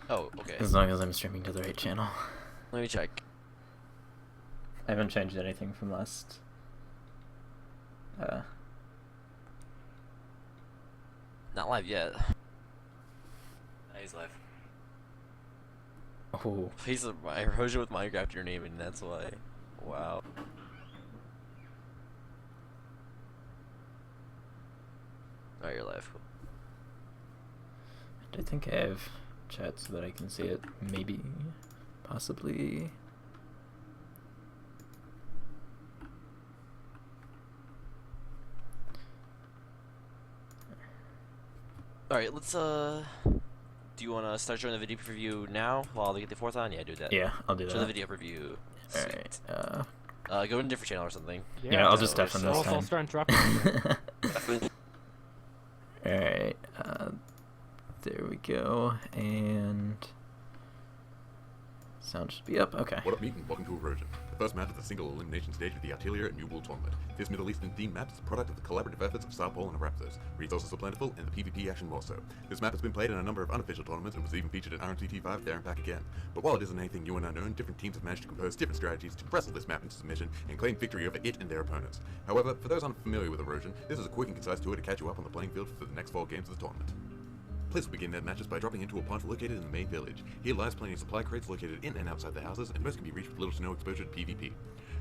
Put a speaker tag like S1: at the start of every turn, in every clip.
S1: Oh, okay.
S2: As long as I'm streaming to the right channel.
S1: Let me check.
S2: I haven't changed anything from last.
S1: Not live yet. He's live.
S2: Oh.
S1: I heard you with Minecraft your name, and that's why. Wow. Alright, you're live.
S2: I think I have chat so that I can see it. Maybe. Possibly.
S1: Alright, let's do you wanna start showing the video preview now while they get the fourth on? Yeah, do that.
S2: Yeah, I'll do that.
S1: Show the video preview.
S2: Alright,
S1: go to a different channel or something.
S2: yeah, I'll just deafen this time.
S3: I'll start interrupting.
S2: Alright, there we go, and sound should be up, okay.
S4: What up, meet, and welcome to Erosion, the first map of the single elimination stage of the Artilea and Mumble tournament. This Middle Eastern themed map is a product of the collaborative efforts of Sarpol and Raptors. Resources are plentiful, and the PvP action more so. This map has been played in a number of unofficial tournaments and was even featured in RMCT 5 there and back again. But while it isn't anything new and unknown, different teams have managed to compose different strategies to wrestle this map into submission and claim victory over it and their opponents. However, for those unfamiliar with Erosion, this is a quick and concise tour to catch you up on the playing field for the next 4 games of the tournament. Players will begin their matches by dropping into a pond located in the main village. Here lies plenty of supply crates located in and outside the houses, and most can be reached with little to no exposure to PvP.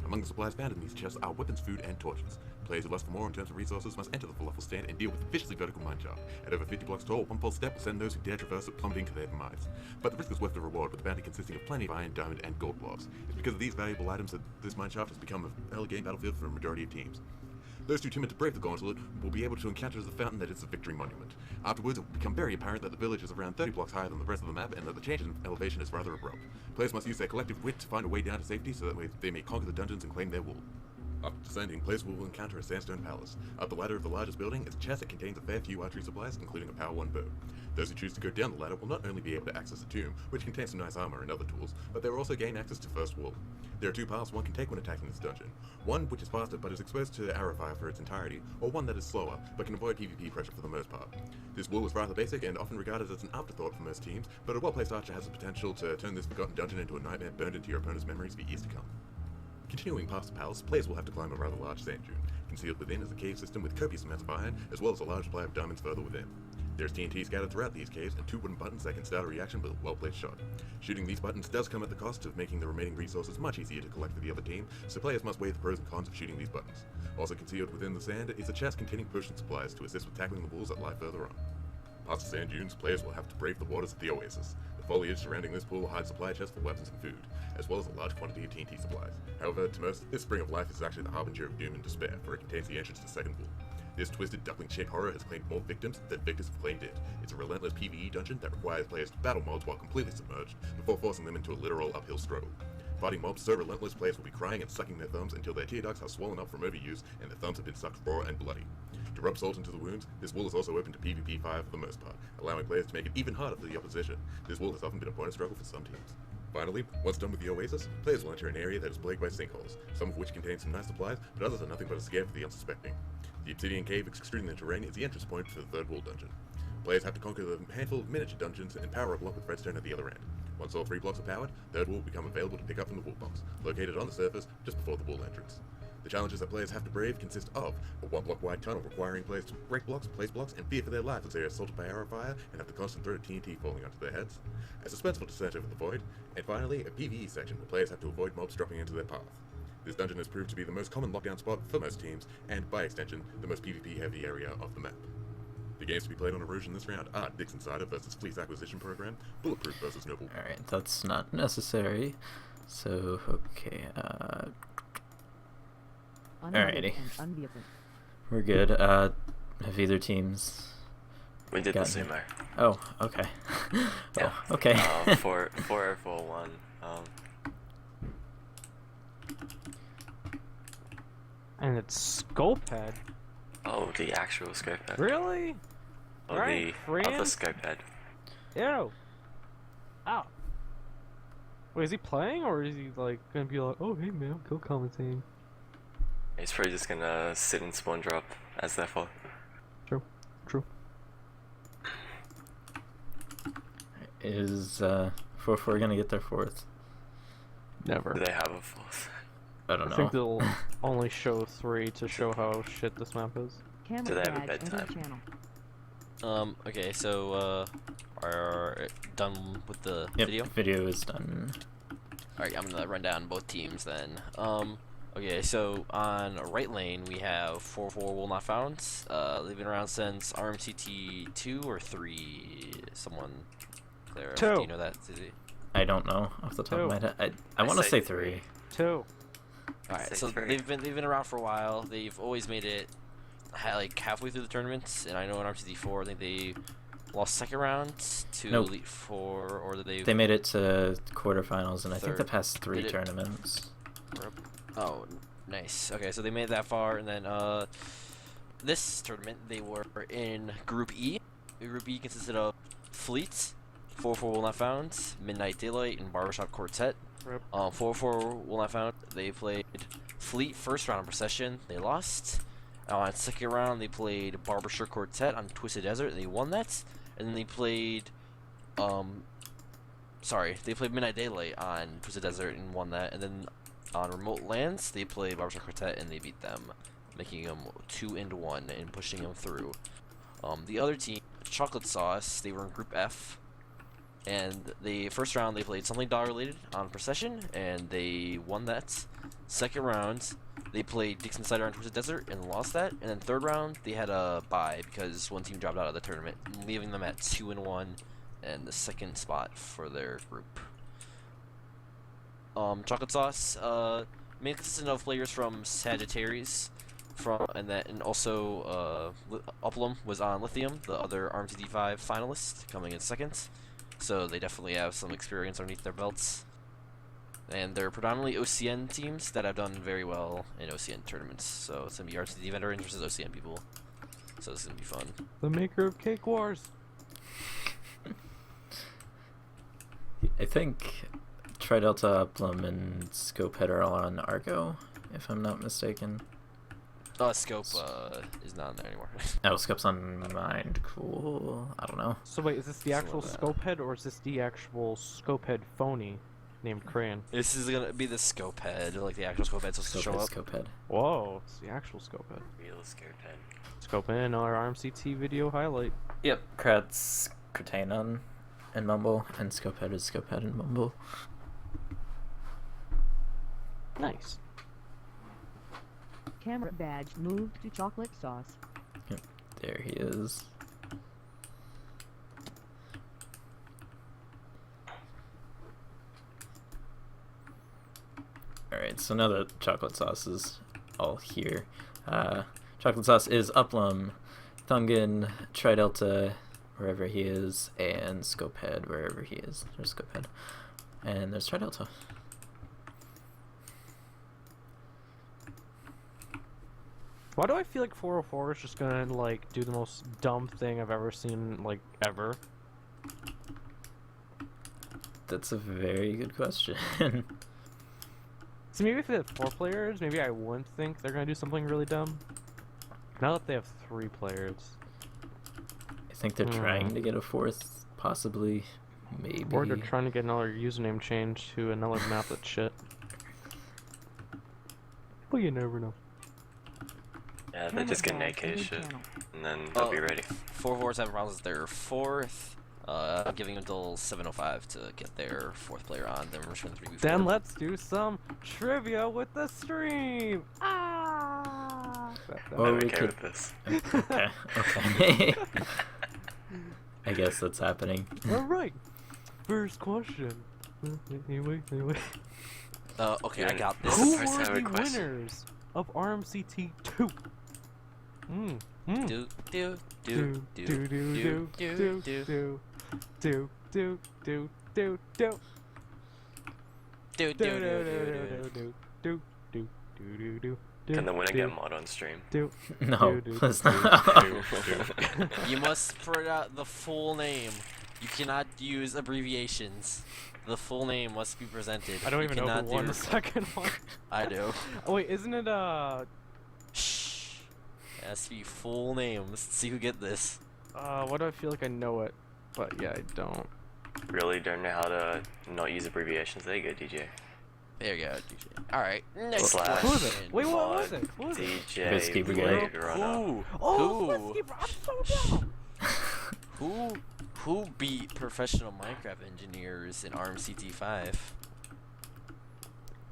S4: Among the supplies found in these chests are weapons, food, and torches. Players who lust for more in terms of resources must enter the falafel stand and deal with the viciously vertical mineshaft. At over 50 blocks tall, one false step will send those who dare traverse it plummeting to their demise. But the risk is worth the reward, with the bounty consisting of plenty of iron, diamond, and gold blocks. It's because of these valuable items that this mineshaft has become an early game battlefield for a majority of teams. Those too timid to brave the gauntlet will be able to encounter the fountain that is the victory monument. Afterwards, it will become very apparent that the village is around 30 blocks higher than the rest of the map and that the change in elevation is rather abrupt. Players must use their collective wit to find a way down to safety so that they may conquer the dungeons and claim their wool. After descending, players will encounter a sandstone palace. Up the ladder of the largest building is a chest that contains a fair few archery supplies, including a power 1 bow. Those who choose to go down the ladder will not only be able to access the tomb, which contains some nice armor and other tools, but they will also gain access to first wool. There are 2 paths one can take when attacking this dungeon. One which is faster but is exposed to arrow fire for its entirety, or one that is slower but can avoid PvP pressure for the most part. This wool is rather basic and often regarded as an afterthought for most teams, but a well-placed archer has the potential to turn this forgotten dungeon into a nightmare burned into your opponent's memories for years to come. Continuing past the palace, players will have to climb a rather large sand dune. Concealed within is a cave system with copious amounts of iron, as well as a large supply of diamonds further within. There's TNT scattered throughout these caves, and 2 wooden buttons that can start a reaction with a well-placed shot. Shooting these buttons does come at the cost of making the remaining resources much easier to collect for the other team, so players must weigh the pros and cons of shooting these buttons. Also concealed within the sand is a chest containing potion supplies to assist with tackling the walls that lie further on. Past the sand dunes, players will have to brave the waters of the oasis. The foliage surrounding this pool hides supply chests for weapons and food, as well as a large quantity of TNT supplies. However, to most, this spring of life is actually the harbinger of doom and despair, for it contains the entrance to the second pool. This twisted, duckling-shaped horror has claimed more victims than victors have claimed it. It's a relentless PvE dungeon that requires players to battle mobs while completely submerged, before forcing them into a literal uphill struggle. Fighting mobs so relentless, players will be crying and sucking their thumbs until their tear ducts are swollen up from overuse and their thumbs have been sucked raw and bloody. To rub salt into the wounds, this wall is also open to PvP fire for the most part, allowing players to make it even harder for the opposition. This wall has often been a point of struggle for some teams. Finally, once done with the oasis, players will enter an area that is plagued by sinkholes, some of which contain some nice supplies, but others are nothing but a scare for the unsuspecting. The obsidian cave extruding the terrain is the entrance point for the third wall dungeon. Players have to conquer the handful of miniature dungeons and power a block with redstone at the other end. Once all 3 blocks are powered, third wall will become available to pick up from the wall box, located on the surface just before the wall entrance. The challenges that players have to brave consist of a 1-block wide tunnel requiring players to break blocks, place blocks, and fear for their lives as they are assaulted by arrow fire and have the constant threat of TNT falling onto their heads, a suspenseful descent over the void, and finally a PvE section where players have to avoid mobs dropping into their path. This dungeon has proved to be the most common lockdown spot for most teams, and by extension, the most PvP heavy area of the map. The games to be played on Erosion this round are Dix Insider vs Fleece Acquisition Program, Bulletproof vs Noble.
S2: Alright, that's not necessary. So, okay, alrighty. We're good. Have either teams...
S5: We did the same there.
S2: Oh, okay.
S5: Yeah.
S2: Oh, okay.
S5: 4 for 1.
S3: And it's scope head.
S5: Oh, the actual scope head.
S3: Really?
S5: Oh,
S3: Right,
S5: the scope head.
S3: Ew. Ow. Wait, is he playing or is he like gonna be like, oh hey man, I'm commentating?
S5: He's probably just gonna sit and spawn drop as their fault.
S3: True. True.
S2: Is 4-4 gonna get their fourth?
S3: Never.
S5: Do they have a fourth?
S2: I don't
S3: I
S2: know.
S3: think they'll only show 3 to show how shit this map is.
S5: Do
S6: Camera
S5: they have a
S6: badge entered
S5: bedtime?
S6: channel.
S1: Okay, so, are done with the
S2: Yep,
S1: video?
S2: video is done.
S1: Alright, I'm gonna run down both teams then. Okay, so on right lane we have 4-4 will not found. They've been around since RMCT 2 or 3. Someone there.
S3: 2.
S1: Do you know that, Suzie?
S2: I don't know off the top of my head. I
S5: I
S2: want to
S5: say
S2: say 3.
S3: 2.
S1: Alright,
S5: Say
S1: so
S5: 3.
S1: they've been around for a while. They've always made it like halfway through the tournaments, and I know in RMCT 4 I think they lost second round to
S2: Nope.
S1: Elite 4, or did they?
S2: They made it to quarterfinals, and I think the
S1: Third.
S2: past 3
S1: Did it-
S2: tournaments.
S1: Oh, nice. Okay, so they made it that far, and then this tournament they were in Group E. Group E consisted of Fleet, 4-4 will not found, Midnight Daylight, and Barbershop Quartet.
S3: Rip.
S1: 4-4 will not found. They played Fleet first round of Procession. They lost. On second round they played Barbershop Quartet on Twisted Desert. And they won that. And then they played they played Midnight Daylight on Twisted Desert and won that. And then on Remote Lands they played Barbershop Quartet and they beat them, making them 2-1 and pushing them through. The other team, Chocolate Sauce, they were in Group F. And the first round they played something dog related on Procession and they won that. Second round they played Dixon Cider on Twisted Desert and lost that. And then third round they had a bye because one team dropped out of the tournament, leaving them at 2-1 and the second spot for their group. Chocolate Sauce mainly consisted of players from Sagittarius, and also Uplum was on Lithium, the other RMCT5 finalist, coming in second. So they definitely have some experience underneath their belts. And they're predominantly OCN teams that have done very well in OCN tournaments. So it's going to be RMCT veterans versus OCN people. So this is going to be fun.
S3: The maker of Cake Wars.
S2: I think Tridelta, Uplum, and Scopehead are all on Argo, if I'm not mistaken.
S1: Scope is not on there anymore.
S2: Oh, Scope's on Mind. Cool. I don't know.
S3: So wait, is this the
S1: Something
S3: actual
S1: like that.
S3: scope head or is this the actual scope head phony named Crayon?
S1: This is going to be the scope head, like the actual scope head supposed to show up.
S2: Scopehead.
S3: Whoa, it's the actual scope head.
S5: Real scared head.
S3: Scope in our RMCT video highlight.
S2: Yep. Kratz, Cortanon, and Mumble, and Scopehead is Scopehead and Mumble.
S3: Nice.
S6: Camera badge moved to chocolate sauce.
S2: There he is. Alright, so now that chocolate sauce is all here, chocolate sauce is Uplum, Thungan, Tridelta, wherever he is, and Scopehead, wherever he is. There's Scopehead. And there's Tridelta.
S3: Why do I feel like 404 is just gonna like do the most dumb thing I've ever seen, like ever?
S2: That's a very good question.
S3: See, maybe if they had 4 players, maybe I wouldn't think they're gonna do something really dumb. Now that they have 3 players,
S2: I think they're trying to get a fourth, possibly, maybe.
S3: or they're trying to get another username change to another map that's shit. But you never know.
S5: Yeah, they're
S6: Camera
S5: just getting
S6: badge
S5: AK
S6: entered
S5: shit,
S6: channel.
S5: and then they'll be ready.
S1: 4-4's having problems with their fourth. Giving them until 7:05 to get their fourth player on. Then we're just going 3v4.
S3: Then let's do some trivia with the stream. Ah!
S2: Or
S5: I'm
S2: we
S5: okay
S2: could-
S5: with this.
S2: Okay, okay. I guess that's happening.
S3: All right. First question. Anyway.
S1: okay, I
S5: Yeah.
S1: got this.
S5: Who
S3: Who
S5: first
S3: were
S5: have a
S3: the
S5: question?
S3: winners of RMCT 2?
S1: Do do do do do do do do
S3: do
S5: Can the winner get mod on stream?
S2: No, let's not.
S1: You must spread out the full name. You cannot use abbreviations. The full name must be presented.
S3: I don't
S1: You
S3: even know
S1: cannot
S3: who won
S1: do-
S3: the second one.
S1: I do.
S3: Oh wait, isn't it
S1: Shh. It has to be full name. Let's see who get this.
S3: why do I feel like I know it? But yeah, I don't.
S5: really don't know how to not use abbreviations. There you go, DJ.
S1: There you go, DJ. Alright, next
S5: Slash
S3: Who is it?
S1: question.
S3: Wait, what
S5: mod
S3: was it? Who was it?
S5: DJ
S2: Whiskey Brigade.
S5: Blade Runner.
S1: Who?
S3: Oh,
S1: Who?
S3: I'm so down.
S1: Who beat professional Minecraft engineers in RMCT 5?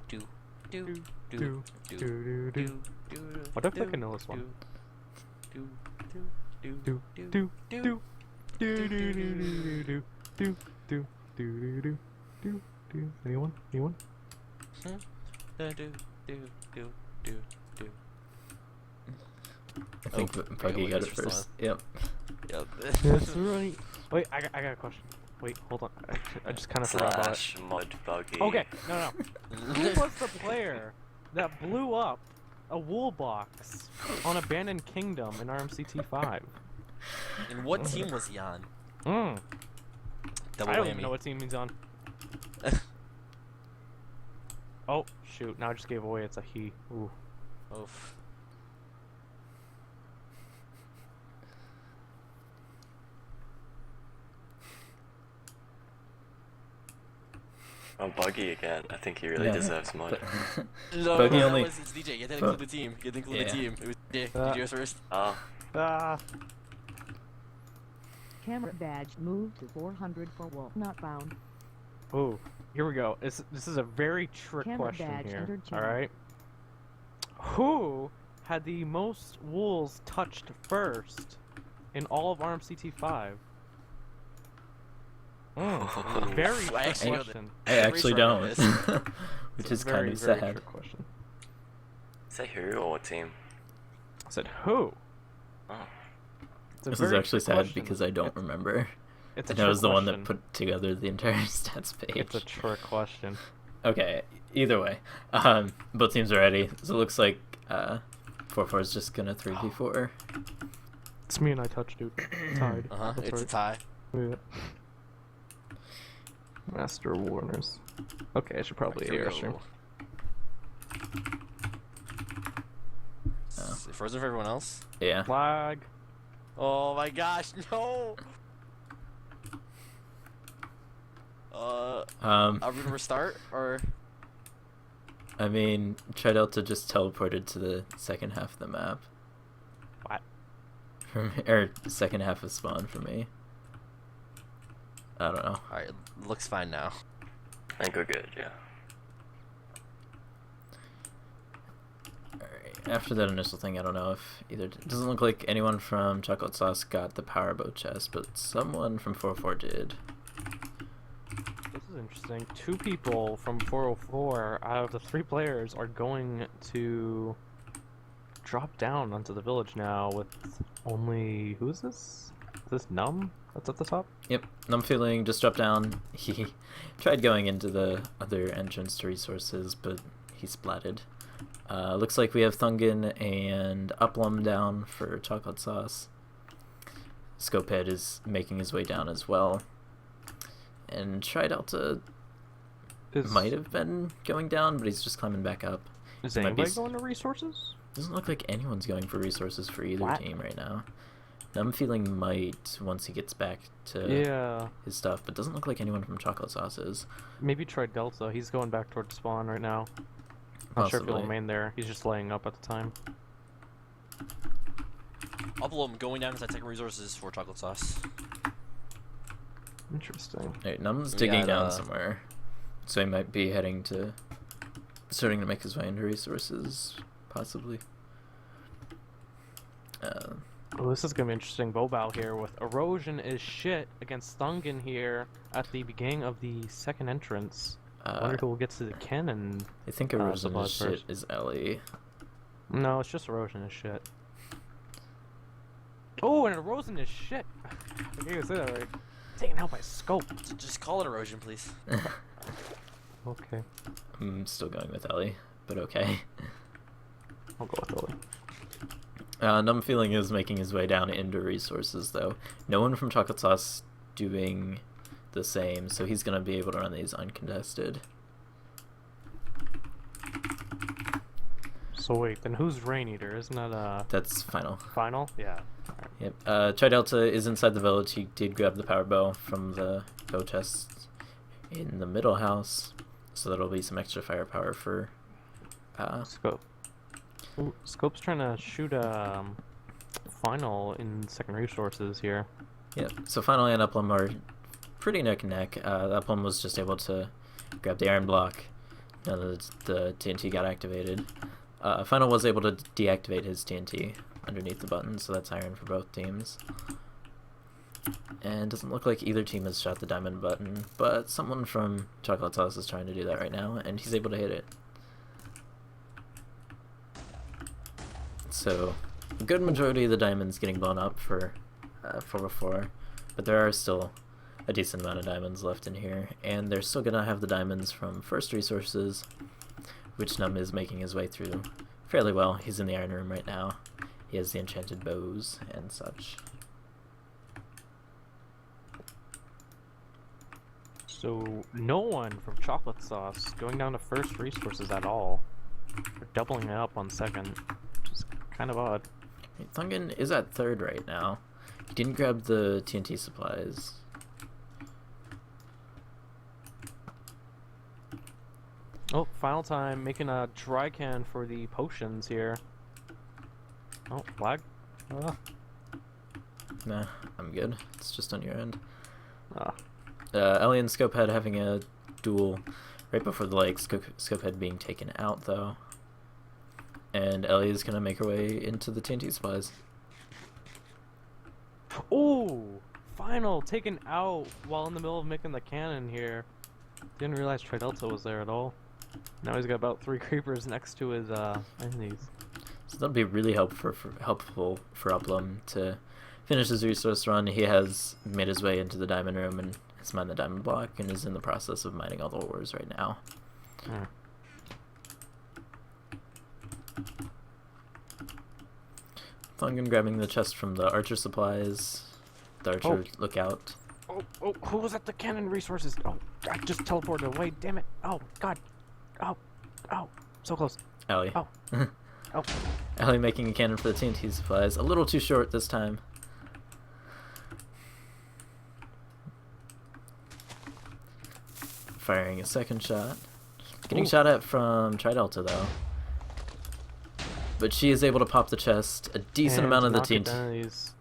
S1: Do do do do do.
S3: What if I can know this one?
S1: Do
S3: Do do do do do do do do do do do do. Anyone? Anyone?
S1: do do do do do.
S2: I think
S1: Oh,
S2: Buggy
S1: wait,
S2: got
S1: it's
S2: it
S1: for
S2: first. Yep.
S1: Yep.
S3: That's right. Wait, I got a question. Wait, hold on. I just kind of forgot about it.
S5: Slash mod buggy.
S3: Okay, no. Who was the player that blew up a wool box on Abandoned Kingdom in RMCT 5?
S1: And what team was he on? Double
S3: I don't
S1: whammy.
S3: even know what team he's on. Oh, shoot. Now I just gave away it's a he. Ooh.
S1: Oof.
S5: Oh, buggy again. I think he really
S2: Yeah.
S5: deserves mod.
S1: No,
S2: Buggy
S1: that
S2: only-
S1: was it's DJ. You had to include the team. You had to include the
S2: Yeah.
S1: team. It was DJ.
S3: Ah.
S1: DJ was first.
S5: Oh,
S3: Ah.
S6: Camera badge moved to 400 for wool not found.
S3: Oh, here we go. This is a very trick
S6: Camera
S3: question
S6: badge
S3: here.
S6: entered
S3: All
S6: channel.
S3: right. Who had the most wools touched first in all of RMCT 5? Very
S1: I
S3: trick
S1: actually know
S3: question.
S2: I actually
S1: sure I know
S2: don't.
S1: this.
S2: Which
S3: It's
S2: is
S3: a
S2: kind
S3: very,
S2: of
S3: very
S2: sad.
S3: trick question.
S5: say who or what team?
S3: I said who?
S5: Oh,
S3: It's a
S2: This is
S3: very
S2: actually
S3: trick
S2: sad
S3: question.
S2: because I don't remember.
S3: It's a
S2: And I
S3: trick
S2: was the one that
S3: question.
S2: put together the entire stats page.
S3: It's a trick question.
S2: Okay, either way. Both teams are ready. So it looks like 4-4 is just gonna 3v4.
S3: It's me and I touch, dude. Tied.
S1: Uh-huh.
S3: That's
S1: It's a
S3: right.
S1: tie.
S3: Yeah. Master Warners. Okay, I should probably
S1: Here we
S3: air stream.
S1: go.
S2: Oh.
S1: Is it frozen for everyone else?
S2: Yeah.
S3: Flag.
S1: Oh my gosh, no! Are we gonna restart or?
S2: I mean, Tri Delta just teleported to the second half of the map.
S3: What?
S2: Or second half of spawn for me. I don't know.
S1: All right, looks fine now.
S5: I think we're good, yeah.
S2: Alright, after that initial thing, I don't know if either... It doesn't look like anyone from Chocolate Sauce got the power boat chest, but someone from 4-4 did.
S3: This is interesting. 2 people from 404 out of the 3 players are going to drop down onto the village now with only... Who is this? Is this Numb? That's at the top?
S2: Yep, Numb Feeling just dropped down. He tried going into the other entrance to resources, but he splatted. Looks like we have Thungan and Uplum down for Chocolate Sauce. Scopehead is making his way down as well. And Tri Delta might have been going down, but he's just climbing back up.
S3: Is
S2: might be
S3: anybody
S2: s-
S3: going to resources?
S2: Doesn't look like anyone's going for resources for either
S3: What?
S2: team right now. Numb Feeling might once he gets back to
S3: Yeah.
S2: his stuff, but doesn't look like anyone from Chocolate Sauce is.
S3: Maybe try Delta. He's going back towards spawn right now. Not sure if he'll
S2: Possibly.
S3: remain there. He's just laying up at the time.
S1: Uplum going down inside taking resources for chocolate sauce.
S3: Interesting.
S2: Alright, Numb's
S1: We
S2: digging
S1: got,
S2: down somewhere. So he might be heading to... starting to make his way into resources, possibly.
S3: Oh, this is gonna be interesting. Bobao here with erosion is shit against Thungan here at the beginning of the second entrance. I wonder who will get to the cannon.
S2: I think Erosion
S3: supplies
S2: is shit
S3: first.
S2: is Ellie.
S3: No, it's just erosion is shit. Oh, and erosion is shit. I can't even say that right. Taken out by scope.
S1: Just call it erosion, please.
S3: Okay,
S2: I'm still going with Ellie, but okay.
S3: I'll go with Lily.
S2: Numb Feeling is making his way down into resources, though. No one from Chocolate Sauce doing the same, so he's going to be able to run these uncontested.
S3: So wait, then who's Rain Eater? Isn't that
S2: That's final.
S3: final? Yeah.
S2: Yep. Tri Delta is inside the village. He did grab the power bow from the bow chests in the middle house, so that'll be some extra firepower for
S3: Scope. Ooh, Scope's trying to shoot a final in second resources here.
S2: Yeah, so Final and Uplum are pretty neck and neck. Uplum was just able to grab the iron block. None of the TNT got activated. Final was able to deactivate his TNT underneath the button, so that's iron for both teams. And doesn't look like either team has shot the diamond button, but someone from Chocolate Sauce is trying to do that right now, and he's able to hit it. So, a good majority of the diamonds getting blown up for 4x4, but there are still a decent amount of diamonds left in here, and they're still gonna have the diamonds from first resources, which Num is making his way through fairly well. He's in the iron room right now. He has the enchanted bows and such.
S3: So no one from Chocolate Sauce going down to first resources at all. They're doubling it up on second, which is kind of odd.
S2: Thungan is at third right now. He didn't grab the TNT supplies.
S3: Oh, final time, making a dry can for the potions here. Oh, lag?
S2: Nah, I'm good. It's just on your end.
S3: Ah.
S2: Ellie and Scopehead having a duel right before the lake. Scopehead being taken out, though. And Ellie is going to make her way into the TNT supplies.
S3: Oh! Final taken out while in the middle of making the cannon here. Didn't realize Tridelta was there at all. Now he's got about 3 creepers next to his enemies.
S2: So that'll be really helpful for Uplum to finish his resource run. He has made his way into the diamond room and has mined the diamond block and is in the process of mining all the ores right now.
S3: Hmm.
S2: Thungan grabbing the chest from the archer supplies. The archer lookout.
S3: Oh, who was at the cannon resources? Oh, I just teleported away, damn it. Oh, God. Oh, so close.
S2: Ellie.
S3: Oh. Oh.
S2: Ellie making a cannon for the TNT supplies. A little too short this time. Firing a second shot. Getting shot at from Tridelta though. But she is able to pop the chest. A decent amount of the TNT.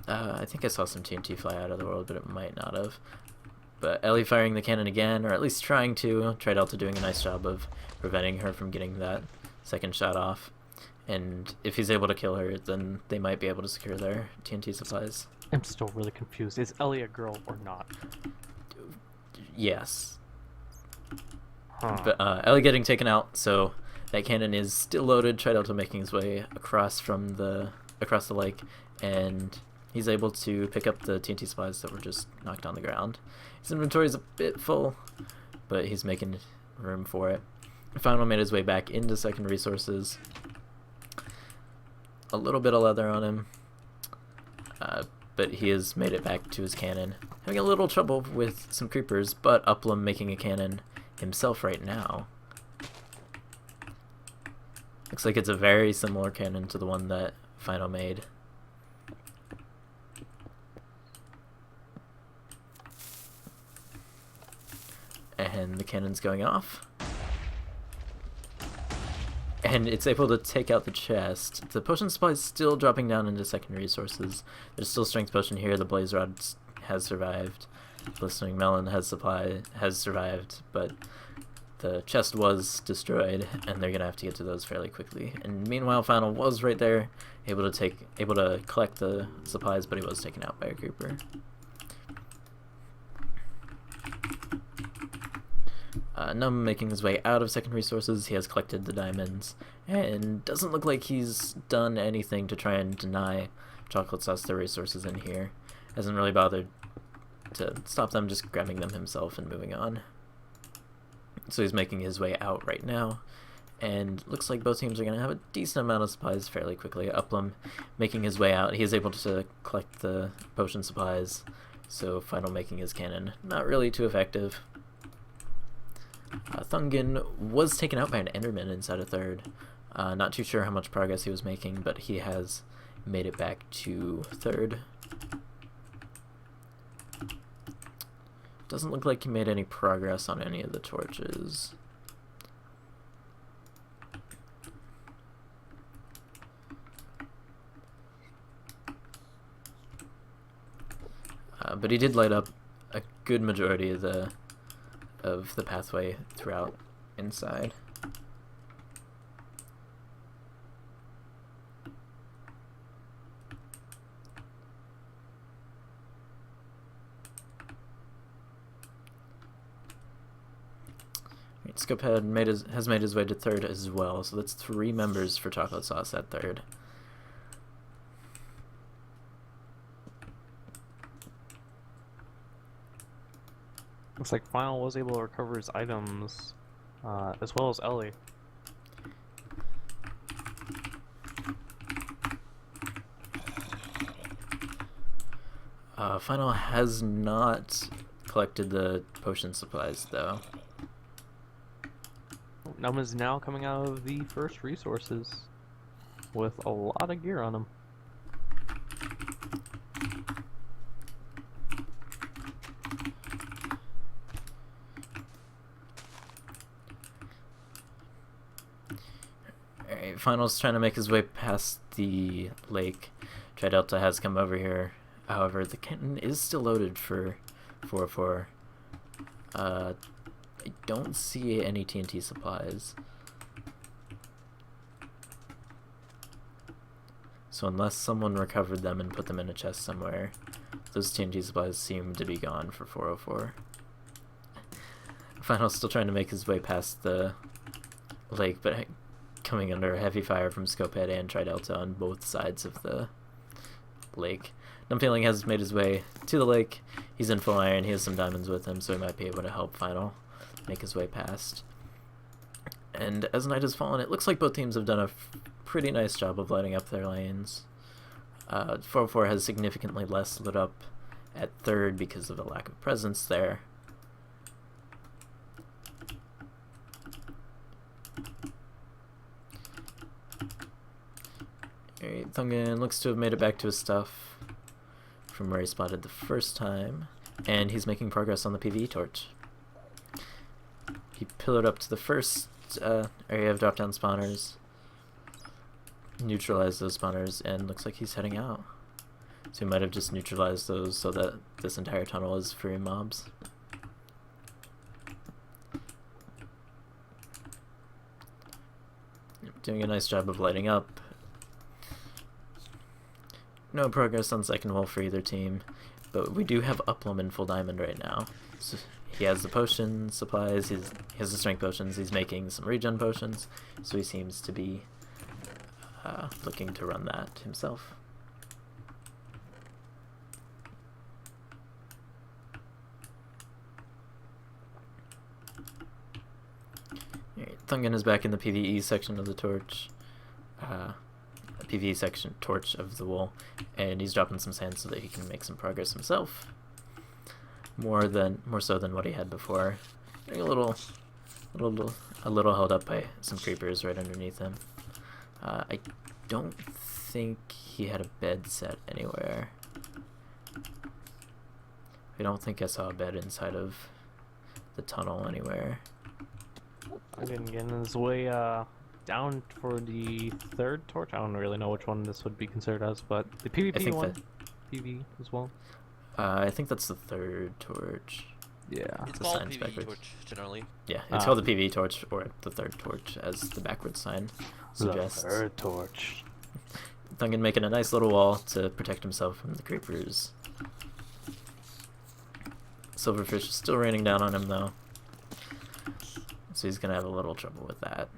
S2: I think I saw some TNT fly out of the world, but it might not have. But Ellie firing the cannon again, or at least trying to. Tridelta doing a nice job of preventing her from getting that second shot off. And if he's able to kill her, then they might be able to secure their TNT supplies.
S3: I'm still really confused. Is Ellie a girl or not?
S2: Yes.
S3: Huh.
S2: But Ellie getting taken out, so that cannon is still loaded. Tridelta making his way across the lake, and he's able to pick up the TNT supplies that were just knocked on the ground. His inventory is a bit full, but he's making room for it. Final made his way back into second resources. A little bit of leather on him, but he has made it back to his cannon. Having a little trouble with some creepers, but Uplum making a cannon himself right now. Looks like it's a very similar cannon to the one that Final made. And the cannon's going off. And it's able to take out the chest. The potion supply is still dropping down into secondary resources. There's still strength potion here. The blaze rod has survived. Glistening melon has survived, but the chest was destroyed, and they're gonna have to get to those fairly quickly. And meanwhile, Final was right there, able to collect the supplies, but he was taken out by a creeper. Num making his way out of second resources. He has collected the diamonds and doesn't look like he's done anything to try and deny Chocolate Sauce their resources in here. Hasn't really bothered to stop them, just grabbing them himself and moving on. So he's making his way out right now, and looks like both teams are going to have a decent amount of supplies fairly quickly. Uplum making his way out. He is able to collect the potion supplies, so Final making his cannon not really too effective. Thungan was taken out by an Enderman inside of third. Not too sure how much progress he was making, but he has made it back to third. Doesn't look like he made any progress on any of the torches. But he did light up a good majority of the pathway throughout inside. Scopehead has made his way to third as well, so that's 3 members for Chocolate Sauce at third.
S3: Looks like Final was able to recover his items, as well as Ellie.
S2: Final has not collected the potion supplies, though.
S3: Num is now coming out of the first resources with a lot of gear on him.
S2: Alright, Final's trying to make his way past the lake. Tri-Delta has come over here. However, the cannon is still loaded for 404. I don't see any TNT supplies. So unless someone recovered them and put them in a chest somewhere, those TNT supplies seem to be gone for 404. Final's still trying to make his way past the lake, but coming under heavy fire from Scopehead and Tri-Delta on both sides of the lake. Numbfeeling has made his way to the lake. He's in full iron. He has some diamonds with him, so he might be able to help Final make his way past. And as night has fallen, it looks like both teams have done a pretty nice job of lighting up their lanes. 404 has significantly less lit up at third because of a lack of presence there. Alright, Thungan looks to have made it back to his stuff from where he spotted the first time, and he's making progress on the PvE torch. He pillared up to the first area of drop-down spawners, neutralized those spawners, and looks like he's heading out. So he might have just neutralized those so that this entire tunnel is free of mobs. Doing a nice job of lighting up. No progress on second wall for either team, but we do have Uplum in full diamond right now. So he has the potion supplies, he has the strength potions, he's making some regen potions, so he seems to be looking to run that himself. Alright, Thungan is back in the PvE section of the torch. PvE section torch of the wall, and he's dropping some sand so that he can make some progress himself. More so than what he had before. Getting a little held up by some creepers right underneath him. I don't think he had a bed set anywhere. I don't think I saw a bed inside of the tunnel anywhere.
S3: I didn't get in his way down for the third torch. I don't really know which one this would be considered as, but the PvP one, PvE as well.
S2: I think that's the third torch.
S3: Yeah.
S1: It's
S2: the
S1: called
S2: sign's
S1: PvE
S2: backwards.
S1: torch, generally.
S2: Yeah, it's called the PvE torch, or the third torch, as the backwards sign suggests.
S3: The third torch.
S2: Thungan making a nice little wall to protect himself from the creepers. Silverfish is still raining down on him, though. So he's gonna have a little trouble with that.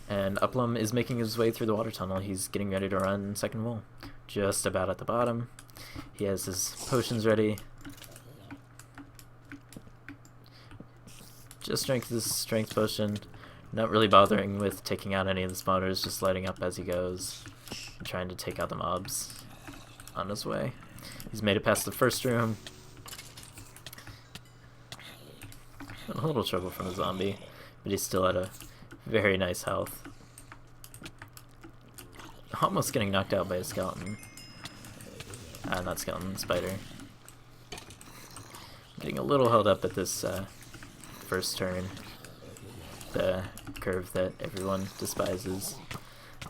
S2: And Uplum is making his way through the water tunnel. He's getting ready to run second wall. Just about at the bottom. He has his potions ready. Just drank this strength potion. Not really bothering with taking out any of the spawners, just lighting up as he goes. And trying to take out the mobs on his way. He's made it past the first room. A little trouble from the zombie, but he's still at a very nice health. Almost getting knocked out by a skeleton. Not skeleton, spider. Getting a little held up at this first turn. The curve that everyone despises.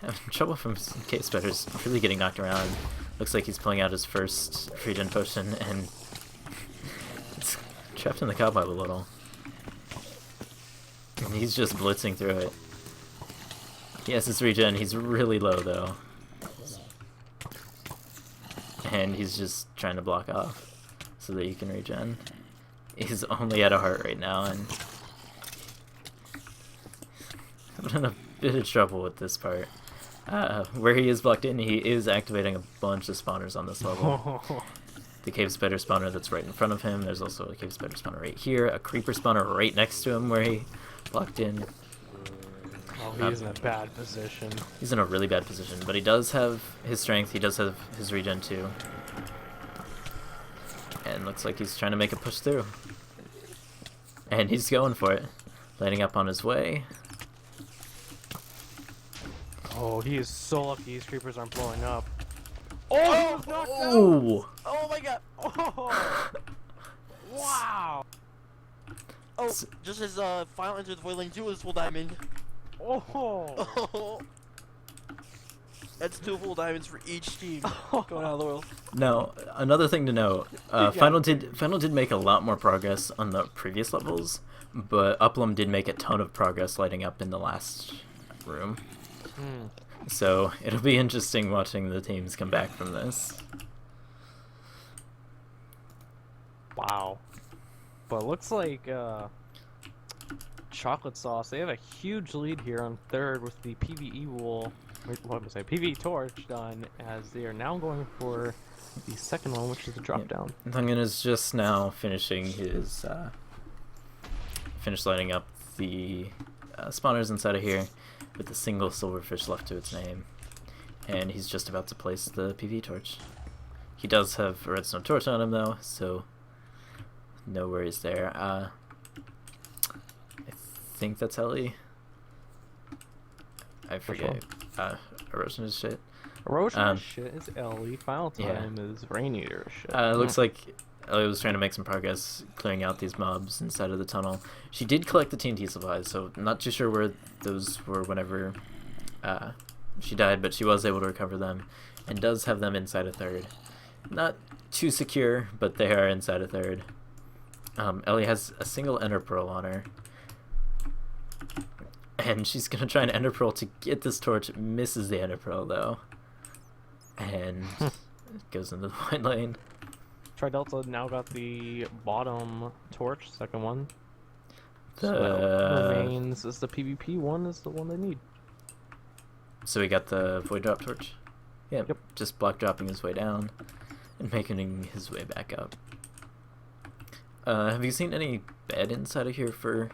S2: Having trouble from cave spiders, really getting knocked around. Looks like he's pulling out his first regen potion and it's trapped in the cobweb a little. And he's just blitzing through it. He has his regen, he's really low though. And he's just trying to block off so that he can regen. He's only at a heart right now and I'm in a bit of trouble with this part. Where he is blocked in, he is activating a bunch of spawners on this level. The cave spider spawner that's right in front of him. There's also a cave spider spawner right here. A creeper spawner right next to him where he blocked in.
S3: Oh, he's in a bad position.
S2: He's in a really bad position, but he does have his strength. He does have his regen too. And looks like he's trying to make a push through. And he's going for it. Lighting up on his way.
S3: Oh, he is so lucky these creepers aren't blowing up. Oh, he was knocked out!
S2: Ooh!
S1: Oh my god!
S3: Oh! Wow!
S1: Oh, just as final enter the void lane 2 is full diamond.
S3: Oh!
S1: Oh. That's 2 full diamonds for each team going out of the world.
S2: Now, another thing to note, Final did make a lot more progress on the previous levels, but Uplum did make a ton of progress lighting up in the last room. So it'll be interesting watching the teams come back from this.
S3: Wow. But it looks like Chocolate Sauce, they have a huge lead here on third with the PvE wool, what was I, PvE torch done, as they are now going for the second one, which is the drop down.
S2: Thungan is just now finishing his lighting up the spawners inside of here with a single silverfish left to its name, and he's just about to place the PvE torch. He does have a redstone torch on him though, so no worries there. I think that's Ellie. I forget. Erosion is shit.
S3: Erosion shit is Ellie. Final time is Rain Eater shit.
S2: It looks like Ellie was trying to make some progress clearing out these mobs inside of the tunnel. She did collect the TNT supplies, so not too sure where those were whenever she died, but she was able to recover them and does have them inside a third. Not too secure, but they are inside a third. Ellie has a single ender pearl on her. And she's going to try an ender pearl to get this torch. Misses the ender pearl though. And goes into the void lane.
S3: Tridelta now got the bottom torch, second one.
S2: The
S3: So remains is the PvP one is the one they need.
S2: So we got the void drop torch. Yeah,
S3: Yep.
S2: just block dropping his way down and making his way back up. Have you seen any bed inside of here for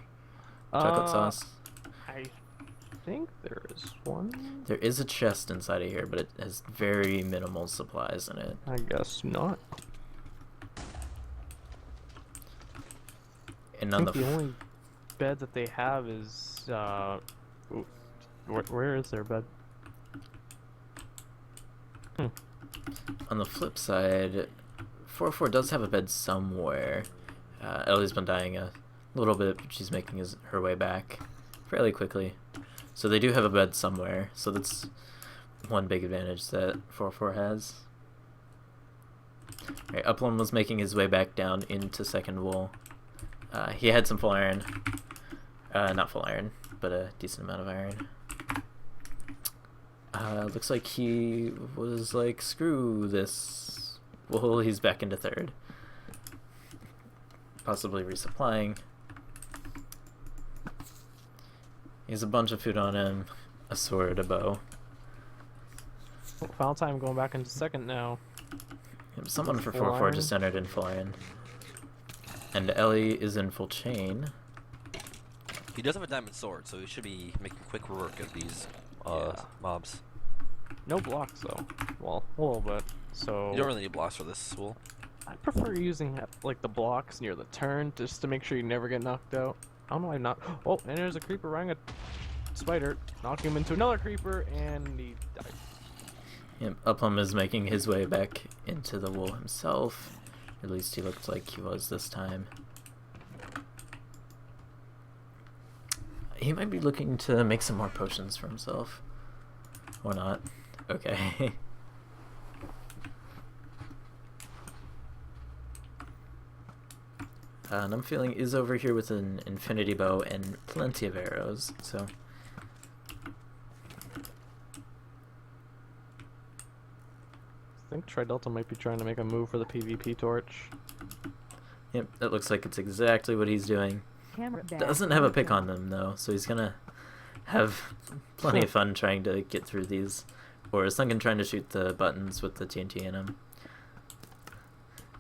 S2: chocolate sauce?
S3: I think there is one.
S2: There is a chest inside of here, but it has very minimal supplies in it.
S3: I guess not.
S2: And
S3: I
S2: on
S3: think
S2: the
S3: the only bed that they have is where is their bed?
S2: on the flip side, 404 does have a bed somewhere. Ellie's been dying a little bit, but she's making her way back fairly quickly. So they do have a bed somewhere, so that's one big advantage that 404 has. Alright, Uplum was making his way back down into second wool. He had some full iron. Not full iron, but a decent amount of iron. Looks like he was like, screw this. Well, he's back into third. Possibly resupplying. He has a bunch of food on him, a sword, a bow.
S3: Final time going back into second now.
S2: Someone for
S3: Full
S2: 404
S3: iron.
S2: just entered in full iron. And Ellie is in full chain.
S1: He does have a diamond sword, so he should be making quick work of these mobs.
S3: No blocks though. Well, a little bit. So
S1: You don't really need blocks for this spool.
S3: I prefer using like the blocks near the turn just to make sure you never get knocked out. I don't know why I'm not. Oh, and there's a creeper riding a spider, knocking him into another creeper, and he died.
S2: Yep, Uplum is making his way back into the wool himself. At least he looked like he was this time. He might be looking to make some more potions for himself. Or not. Okay. And I'm feeling is over here with an infinity bow and plenty of arrows, so...
S3: I think Tridelta might be trying to make a move for the PvP torch.
S2: Yep, it looks like it's exactly what he's doing.
S6: Camera badge
S2: Doesn't have a
S6: entered
S2: pick on
S6: channel.
S2: them, though, so he's gonna have plenty of fun trying to get through these. Or is Sunken trying to shoot the buttons with the TNT in them.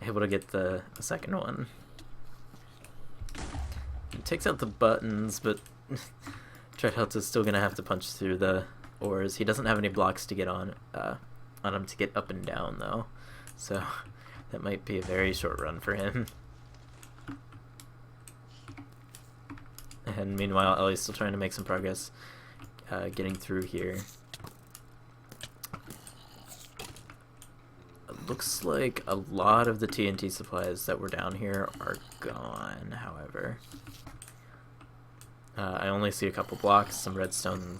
S2: Able to get the second one. It takes out the buttons, but Tridelta's still gonna have to punch through the ores. He doesn't have any blocks to get on him to get up and down, though. So that might be a very short run for him. And meanwhile, Ellie's still trying to make some progress getting through here. It looks like a lot of the TNT supplies that were down here are gone, however. I only see a couple blocks, some redstone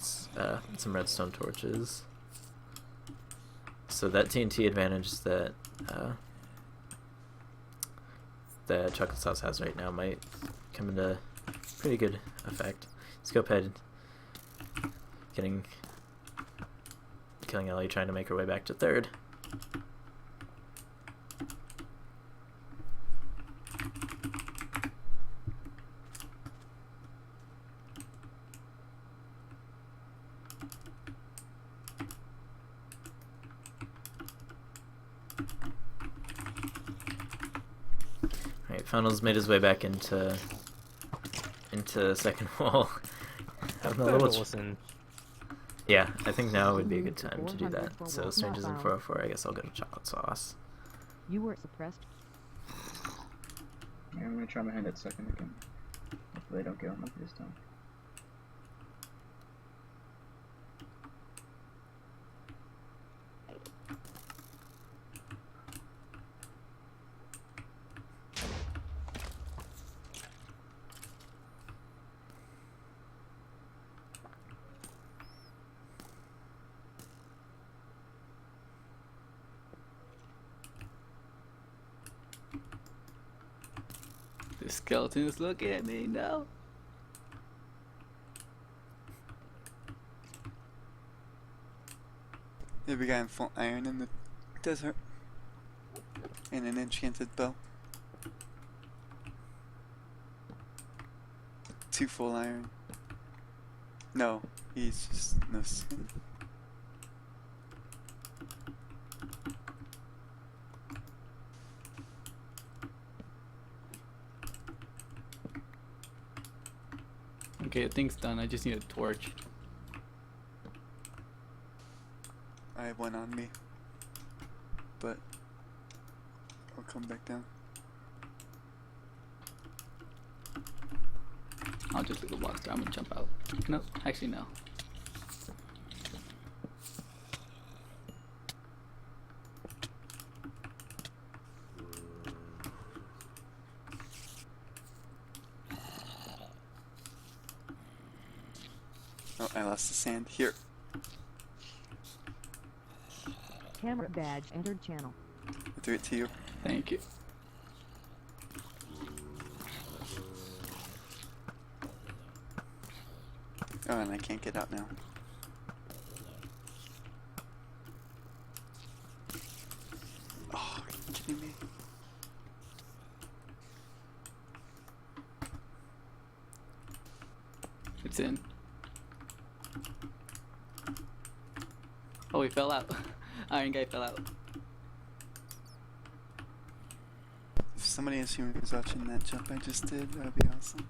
S2: torches. So that TNT advantage that that Chocolate Sauce has right now might come into pretty good effect. Scopehead killing Ellie, trying to make her way back to third. Alright, Funnels made his way back into second wall. Having a little
S3: Listen.
S2: Yeah, I think now would be a good time to do that. So Strangers in 404, I guess I'll go to Chocolate Sauce.
S6: You were suppressed.
S7: Yeah, I'm gonna try my hand at second again. Hopefully I don't get on lucky this time.
S8: The skeletons look at me now.
S9: There we got full iron in the desert. And an enchanted bow. 2 full iron. No, he's just no skin.
S8: Okay, the thing's done. I just need a torch.
S9: I have one on me. But I'll come back down.
S8: I'll just leave the blocks there. I'm gonna jump out. No, actually no.
S9: Oh, I lost the sand. Here.
S6: Camera badge entered channel.
S9: I threw it to you.
S8: Thank you.
S9: Oh, and I can't get out now. Oh, are you kidding me?
S8: It's in. Oh, he fell out. Iron guy fell out.
S9: If somebody is here who's watching that jump I just did, that would be awesome.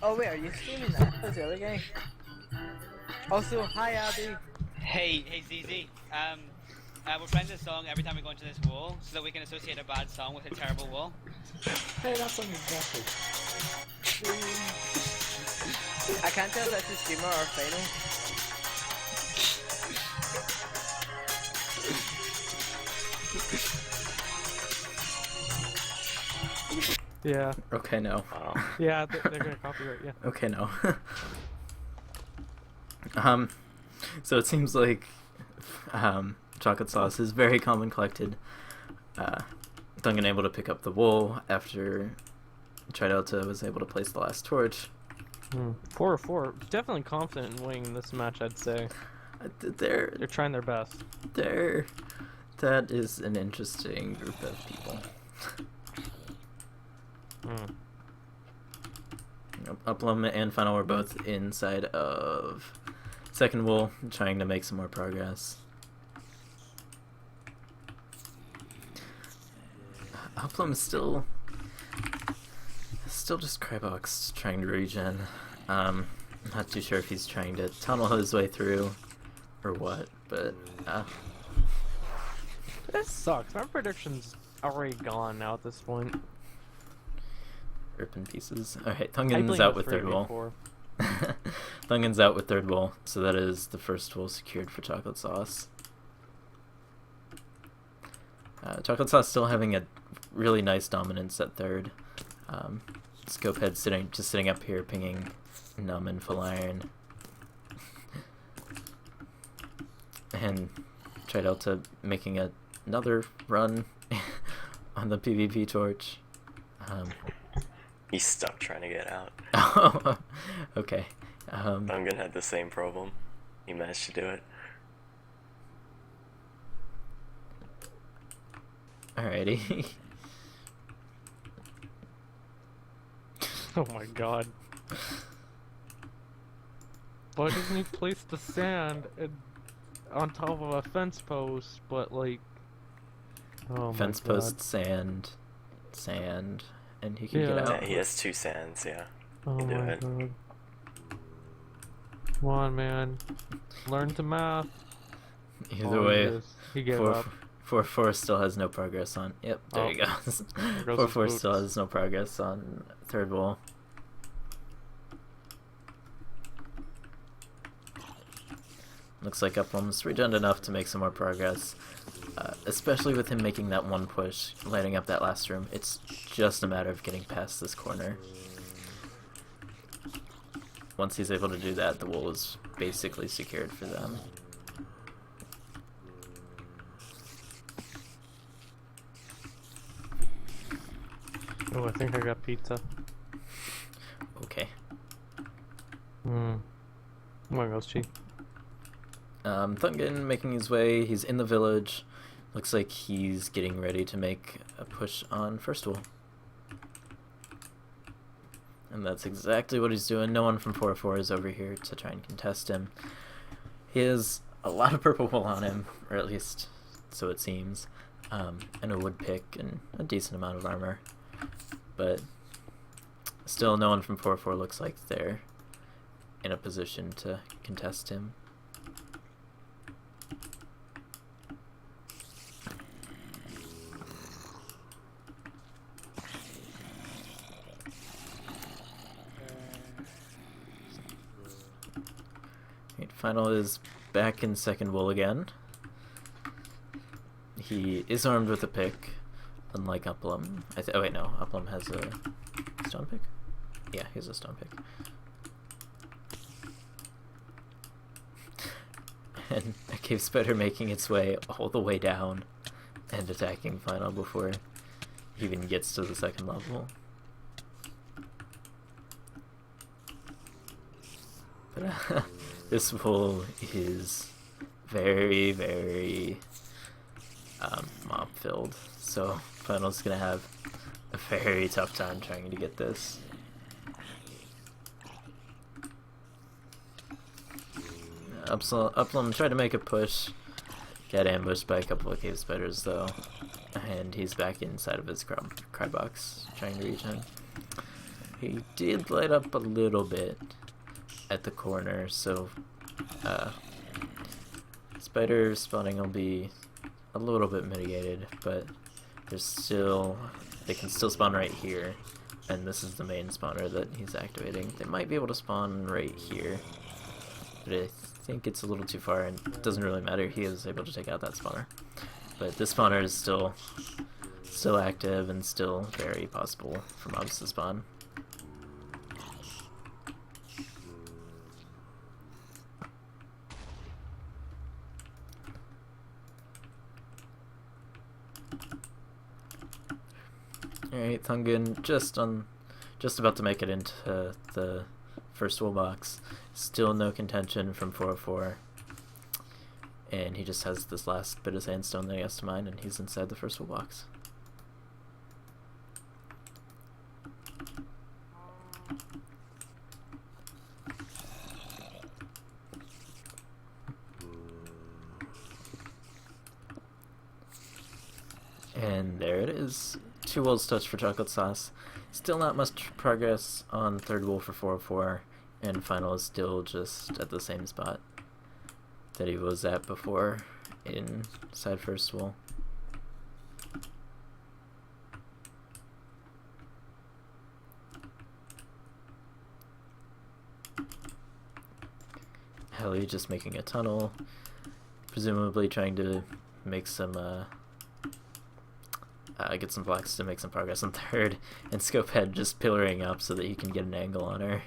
S10: Oh wait, are you streaming that? Who's the other guy? Also, hi Abby.
S11: Hey ZZ. We're playing this song every time we go into this wall, so that we can associate a bad song with a terrible wall.
S3: Hey, that's exactly.
S10: I can't tell if that's a streamer or final.
S3: Yeah.
S2: Okay, no.
S5: Wow.
S3: Yeah, they're gonna copyright. Yeah.
S2: Okay, no. So it seems like Chocolate Sauce is very calm and collected. Duncan able to pick up the wool after Tridelta was able to place the last torch.
S3: 4-4. Definitely confident in winning this match, I'd say.
S2: They're
S3: trying their best.
S2: That is an interesting group of people. Uplum and Final were both inside of second wool, trying to make some more progress. Uplum still just Crybox trying to regen. I'm not too sure if he's trying to tunnel his way through or what, but
S3: This sucks. My prediction's already gone now at this point.
S2: Rip in pieces. Alright, Thungan's out with third wool. Thungan's out with third wool, so that is the first wool secured for Chocolate Sauce. Chocolate Sauce still having a really nice dominance at third. Scopehead sitting up here pinging Numb and Full Iron. And Tridelta making another run on the PvP torch.
S5: He's stuck trying to get out.
S2: Oh, okay.
S5: Dungan had the same problem. He managed to do it.
S2: Alrighty.
S3: Oh my god. Why doesn't he place the sand on top of a fence post, but like... Oh
S2: fence
S3: my god.
S2: post, sand, and he can get
S3: Yeah.
S2: out.
S5: Yeah, he has 2 sands, yeah.
S3: Oh
S5: You do
S3: my
S5: it.
S3: god. Come on, man. Learn to math.
S2: Either way,
S3: He gave up.
S2: 4-4 still has no progress on. Yep, there he goes.
S3: There goes
S2: 4-4
S3: his
S2: still
S3: boots.
S2: has no progress on third wall. Looks like Uplum's regened enough to make some more progress, especially with him making that one push, lighting up that last room. It's just a matter of getting past this corner. Once he's able to do that, the wall is basically secured for them.
S3: Oh, I think I got pizza.
S2: Okay.
S3: Oh my gosh, Chi.
S2: Thungan making his way, he's in the village. Looks like he's getting ready to make a push on first wall. And that's exactly what he's doing. No one from 4-4 is over here to try and contest him. He has a lot of purple wool on him, or at least so it seems, and a wood pick and a decent amount of armor. But still, no one from 4-4 looks like they're in a position to contest him. Final is back in second wool again. He is armed with a pick, unlike Uplum. Oh wait, no, Uplum has a stone pick? Yeah, he has a stone pick. And a cave spider making its way all the way down and attacking Final before he even gets to the second level. But this wool is very, very mob filled, so Final's gonna have a very tough time trying to get this. Uplum tried to make a push, got ambushed by a couple of cave spiders though, and he's back inside of his cry box trying to reach him. He did light up a little bit at the corner, so spider spawning will be a little bit mitigated, but they can still spawn right here, and this is the main spawner that he's activating. They might be able to spawn right here, but I think it's a little too far, and it doesn't really matter. He is able to take out that spawner, but this spawner is still active and still very possible for mobs to spawn. Alright, Thungun just about to make it into the first wool box. Still no contention from 404. And he just has this last bit of sandstone that he has to mine, and he's inside the first wool box. And there it is. 2 wolves touch for chocolate sauce. Still not much progress on third wool for 404, and final is still just at the same spot that he was at before inside first wool. Helly just making a tunnel, presumably trying to make some get some blocks to make some progress on third, and Scopehead just pillaring up so that he can get an angle on her.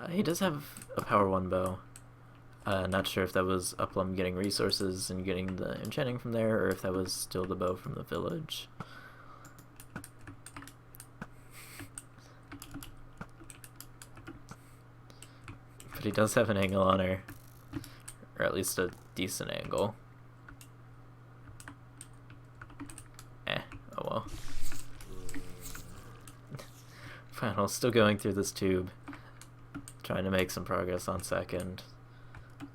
S2: He does have a power 1 bow. Not sure if that was Uplum getting resources and getting the enchanting from there, or if that was still the bow from the village. But he does have an angle on her, or at least a decent angle. Oh well. Final, still going through this tube, trying to make some progress on second.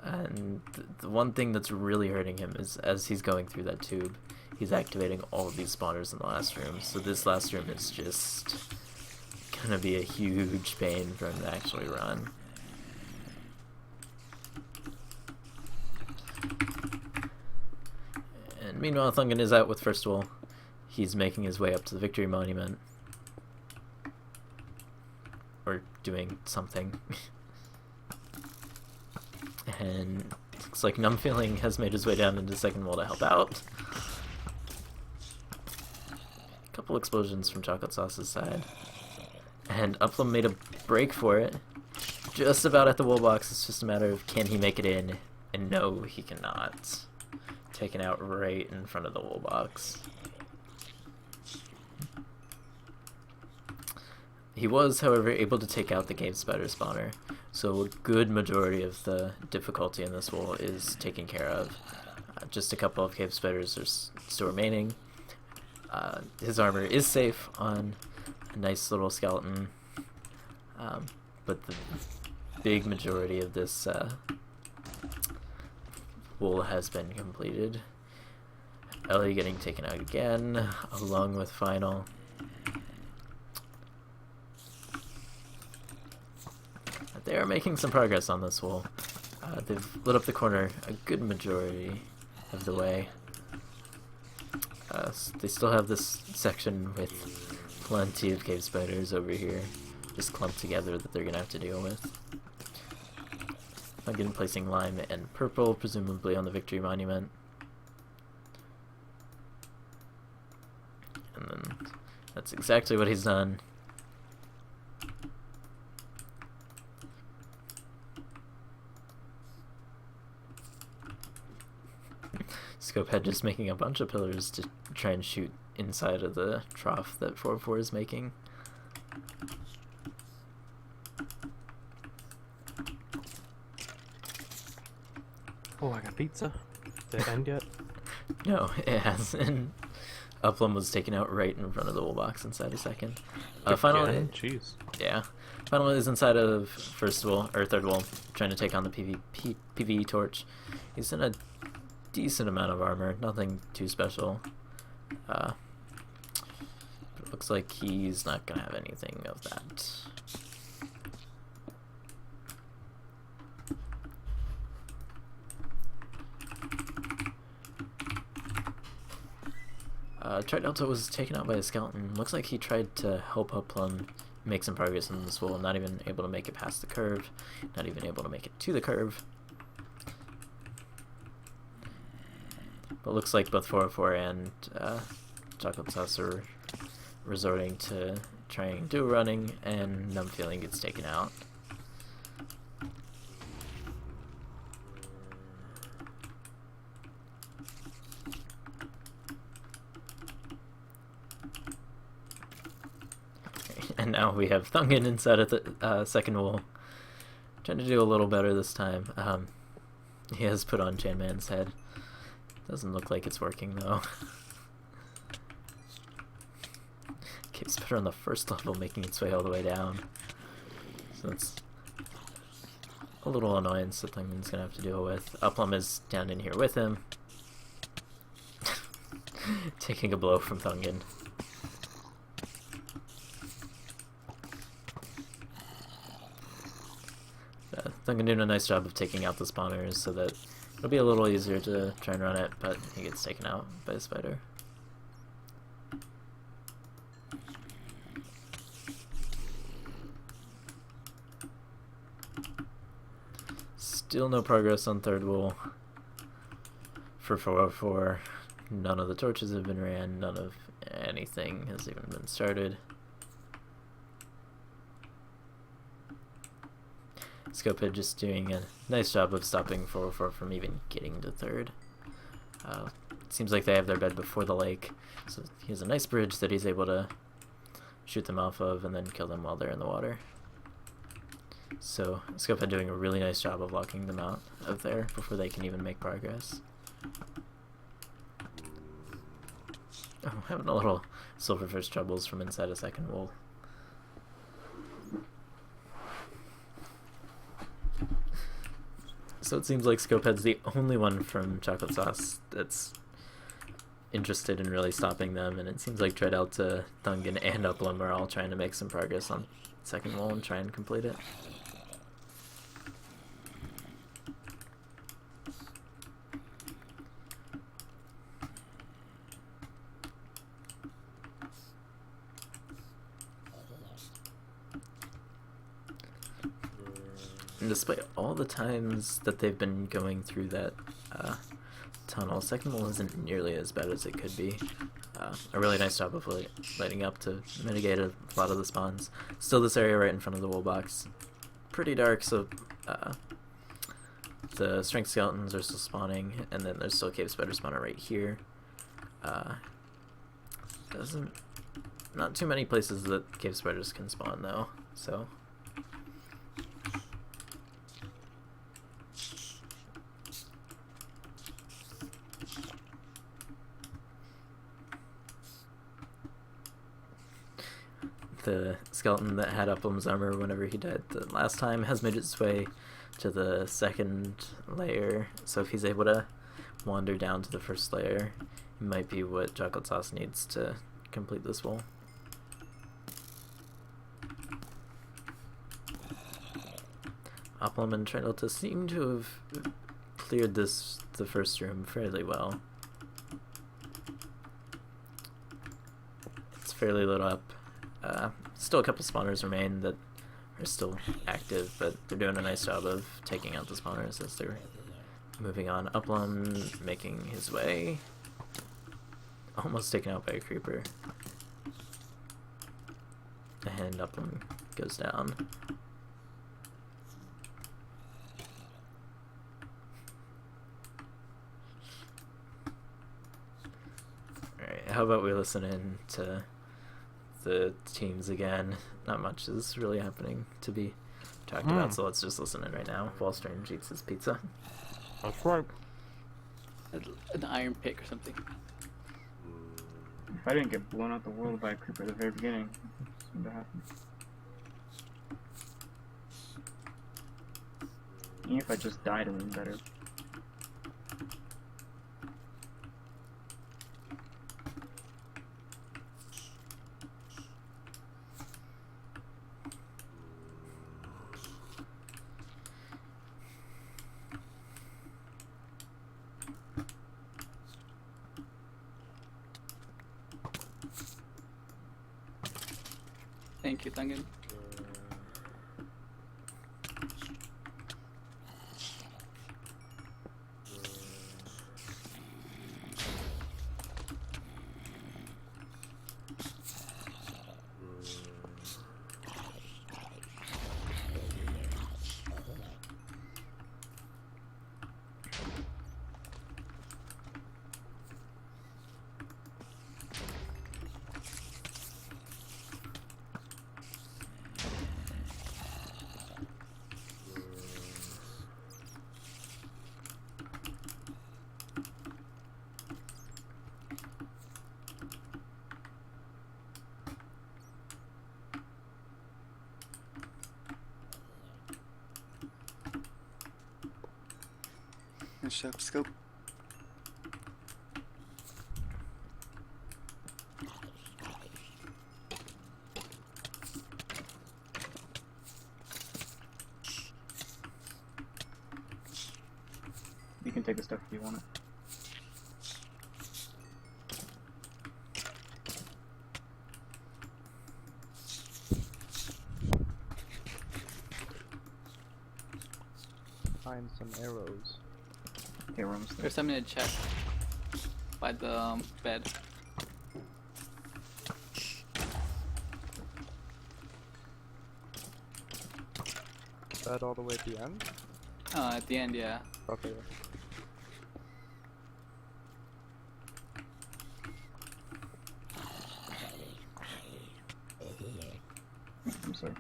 S2: And the one thing that's really hurting him is as he's going through that tube, he's activating all of these spawners in the last room. So this last room is just gonna be a huge pain for him to actually run. And meanwhile, Thungun is out with first wool. He's making his way up to the Victory Monument. Or doing something. And looks like Numb Feeling has made his way down into second wool to help out. A couple explosions from Chocolate Sauce's side. And Uplum made a break for it. Just about at the wool box. It's just a matter of can he make it in. And no, he cannot. Taken out right in front of the wool box. He was, however, able to take out the cave spider spawner, so a good majority of the difficulty in this wool is taken care of. Just a couple of cave spiders are still remaining. His armor is safe on a nice little skeleton, but the big majority of this wool has been completed. Ellie getting taken out again, along with Final. They are making some progress on this wool. They've lit up the corner a good majority of the way. They still have this section with plenty of cave spiders over here, just clumped together, that they're gonna have to deal with. Again, placing lime and purple, presumably on the Victory Monument. And then that's exactly what he's done. Scopehead just making a bunch of pillars to try and shoot inside of the trough that 4-4 is making.
S3: Oh, I got pizza. Did it end yet?
S2: No, it hasn't. Uplum was taken out right in front of the wool box inside a second. Final,
S3: jeez.
S2: Yeah. Final is inside of first wool, or third wool, trying to take on the PvE torch. He's in a decent amount of armor, nothing too special. looks like he's not gonna have anything of that. Tridelta was taken out by a skeleton. Looks like he tried to help Uplum make some progress in this wall, not even able to make it past the curve, not even able to make it to the curve. But looks like both 404 and Chocolate Sauce are resorting to trying dual running, and Numb Feeling gets taken out. And now we have Thungan inside of the second wall. Trying to do a little better this time. He has put on Chanman's head. Doesn't look like it's working though. Keeps better on the first level, making its way all the way down. So that's a little annoyance that Thungan's gonna have to deal with. Uplum is down in here with him. Taking a blow from Thungan. Thungan doing a nice job of taking out the spawners so that it'll be a little easier to try and run it, but he gets taken out by a spider. Still no progress on third wall for 404. None of the torches have been ran, none of anything has even been started. Scopehead just doing a nice job of stopping 404 from even getting to third. It seems like they have their bed before the lake, so he has a nice bridge that he's able to shoot them off of and then kill them while they're in the water. So Scopehead doing a really nice job of locking them out of there before they can even make progress. Oh, having a little silverfish troubles from inside a second wall. So it seems like Scopehead's the only one from Chocolate Sauce that's interested in really stopping them, and it seems like Tridelta, Thungan, and Uplum are all trying to make some progress on second wall and try and complete it. And despite all the times that they've been going through that tunnel, second wall isn't nearly as bad as it could be. A really nice job of lighting up to mitigate a lot of the spawns. Still this area right in front of the wall box. Pretty dark, so the strength skeletons are still spawning, and then there's still a cave spider spawner right here. Not too many places that cave spiders can spawn though, so... The skeleton that had Uplum's armor whenever he died the last time has made its way to the second layer, so if he's able to wander down to the first layer, it might be what Chocolate Sauce needs to complete this wall. Uplum and Tridelta seem to have cleared the first room fairly well. It's fairly lit up. Still a couple spawners remain that are still active, but they're doing a nice job of taking out the spawners as they're moving on. Uplum making his way. Almost taken out by a creeper. And Uplum goes down. Alright, how about we listen in to the teams again. Not much is really happening to be talked about, so let's just listen in right now while Strange eats his pizza.
S3: That's right.
S8: An iron pick or something.
S7: If I didn't get blown out the world by a creeper at the very beginning, this wouldn't have happened. Even if I just died, it would have been better.
S8: Thank you, Thungan.
S9: Finish up scope.
S7: You can take the stuff if you want it.
S3: Find some arrows.
S7: Okay, rooms.
S8: There's something in the chest by the bed.
S3: Bed all the way at the end?
S8: At the end, yeah.
S3: Okay.
S7: I'm sorry.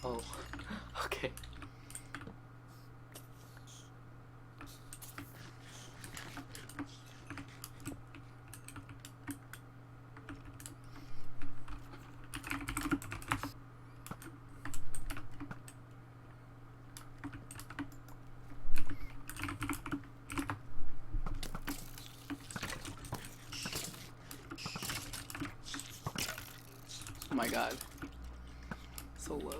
S8: Oh, okay. Oh my god. So low.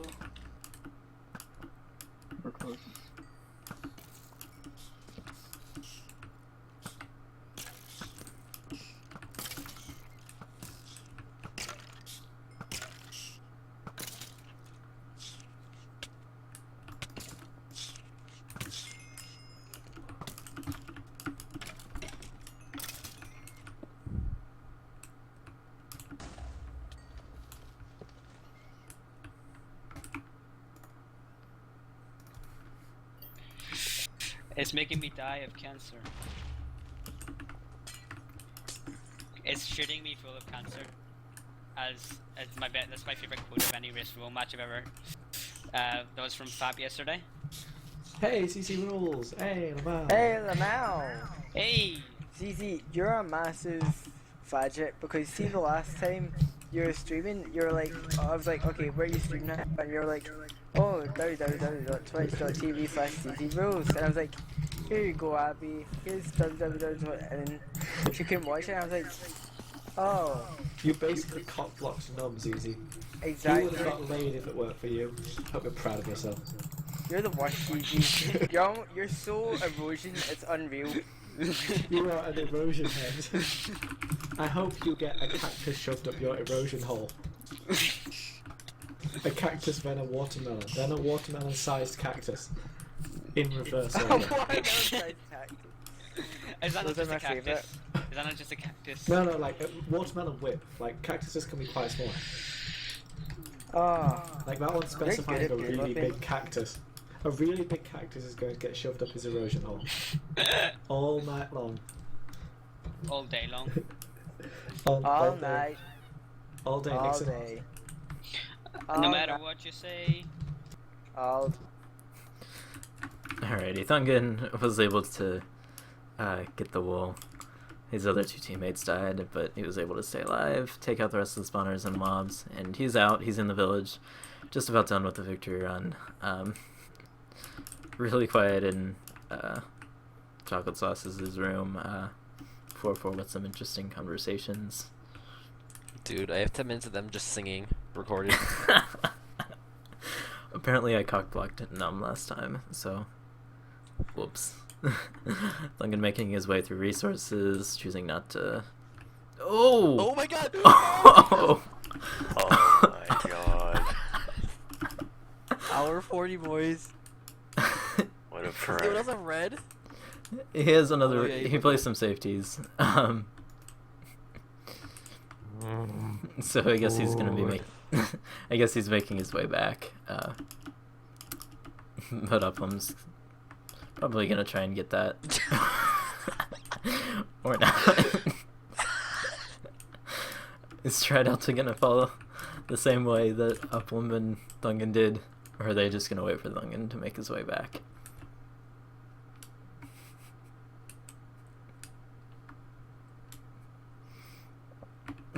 S7: We're close.
S11: It's making me die of cancer. It's shooting me full of cancer. As that's my favorite quote of any race rule match I've ever. That was from Fab yesterday.
S12: Hey, CC rules. Hey, Lamau.
S10: Hey, Lamau.
S11: Hey.
S10: ZZ, you're a massive fadget because see the last time you were streaming, you're like, I was like, okay, where are you streaming at? And you're like, oh, www.twitch.tv/ZZ rules. And I was like, here you go, Abby. Here's www. And then she couldn't watch it. And I was like, oh.
S12: You basically cock blocked Nums, Easy.
S10: Exactly.
S12: You would have got laid if it weren't for you. Hope you're proud of yourself.
S10: You're the worst, ZZ. You're so erosion, it's unreal.
S12: You are an erosion head. I hope you get a cactus shoved up your erosion hole. A cactus, then a watermelon, then a watermelon-sized cactus. In reverse order.
S10: Watermelon-sized cactus.
S11: Is that not
S10: Those are
S11: just a
S10: my
S11: cactus?
S10: favourite.
S11: Is that not just a cactus?
S12: No, like a watermelon whip. Like cactuses can be quite small.
S10: Oh.
S12: Like that one's specifying
S10: good
S12: a
S10: at beer
S12: really
S10: whipping.
S12: big cactus. A really big cactus is going to get shoved up his erosion hole. All night long.
S11: All day long.
S10: All
S12: day.
S10: night.
S12: All day,
S10: All
S12: Nixon.
S10: day.
S11: No
S10: All
S11: matter
S10: night.
S11: what you say.
S10: All.
S2: Alrighty, Thungan was able to get the wool. His other two teammates died, but he was able to stay alive, take out the rest of the spawners and mobs, and he's out. He's in the village, just about done with the victory run. Really quiet in Chocolate Sauce's room. 4-4 with some interesting conversations.
S1: Dude, I have 10 minutes of them just singing recorded.
S2: Apparently I cockblocked Numb last time, so whoops. Lungan making his way through resources, choosing not to. Oh
S1: my god!
S2: Oh,
S5: Oh my god.
S1: Hour 40, boys.
S5: What a
S1: Does
S5: prank.
S1: anyone else have red?
S2: He has another.
S1: Oh, yeah,
S2: he plays some safeties. So I guess he's gonna be I guess he's making his way back. But Uplum's probably gonna try and get that. Or not. Is Tridelta gonna follow the same way that Uplum and Thungan did? Or are they just gonna wait for Thungan to make his way back?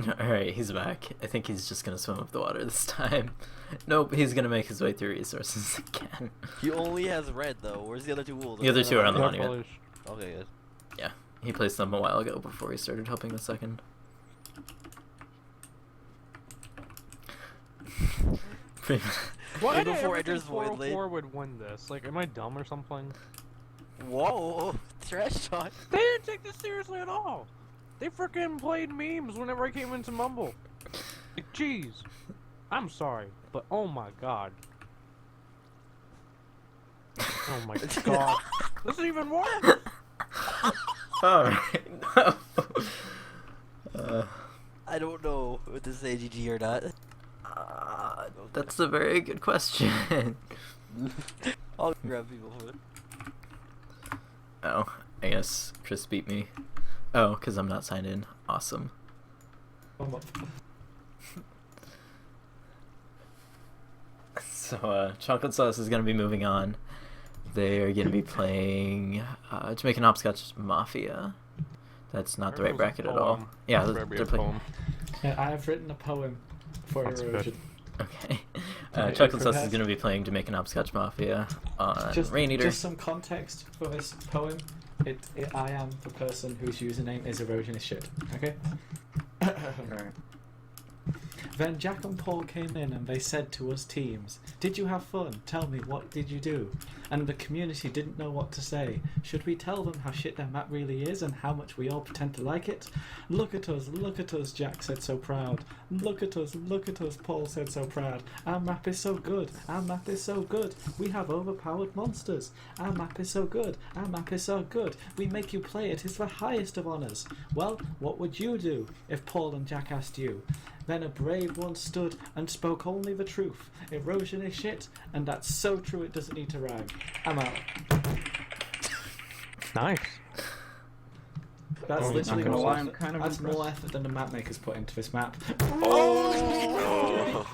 S2: Alright, he's back. I think he's just gonna swim up the water this time. Nope, he's gonna make his way through resources again.
S1: He only has red though. Where's the other two wolves?
S2: The other two are on the monument.
S1: Okay, good.
S2: Yeah, he placed them a while ago before he started helping the second.
S3: Why
S1: Before
S3: before
S1: enters void lane.
S3: 404 would win this? Like, am I dumb or something?
S1: Whoa! Trash talk.
S3: They didn't take this seriously at all. They freaking played memes whenever I came into Mumble. Like, jeez. I'm sorry, but oh my god. Oh my god. This is even worse!
S2: Alright, no.
S1: I don't know if this is AGG or not.
S2: That's a very good question.
S1: I'll grab people for it.
S2: Oh, I guess Chris beat me. Oh, because I'm not signed in. Awesome. So, Chocolate Sauce is going to be moving on. They are going to be playing Jamaican Hopscotch Mafia. That's not the right bracket at all. Yeah, they're playing.
S12: Yeah, I have written a poem for erosion.
S2: Okay.
S12: Right,
S2: Chocolate Sauce is
S12: prepared?
S2: going to be playing Jamaican Hopscotch Mafia on Rain Eater.
S12: Just some context for this poem. I am the person whose username is erosion is shit. Okay?
S7: Alright.
S12: Then Jack and Paul came in and they said to us teams, "Did you have fun? Tell me, what did you do?" And the community didn't know what to say. Should we tell them how shit their map really is and how much we all pretend to like it? Look at us, Jack said so proud. Look at us, Paul said so proud. Our map is so good, our map is so good. We have overpowered monsters. Our map is so good, our map is so good. We make you play it, it's the highest of honours. Well, what would you do if Paul and Jack asked you? Then a brave one stood and spoke only the truth. Erosion is shit, and that's so true it doesn't need to rhyme. I'm out.
S3: Nice.
S12: That's
S7: Oh,
S12: literally
S7: not gonna
S12: more
S7: lie, I'm
S12: effort.
S7: kind of
S12: That's
S7: impressed.
S12: more effort than the map makers put into this map.
S5: Oh!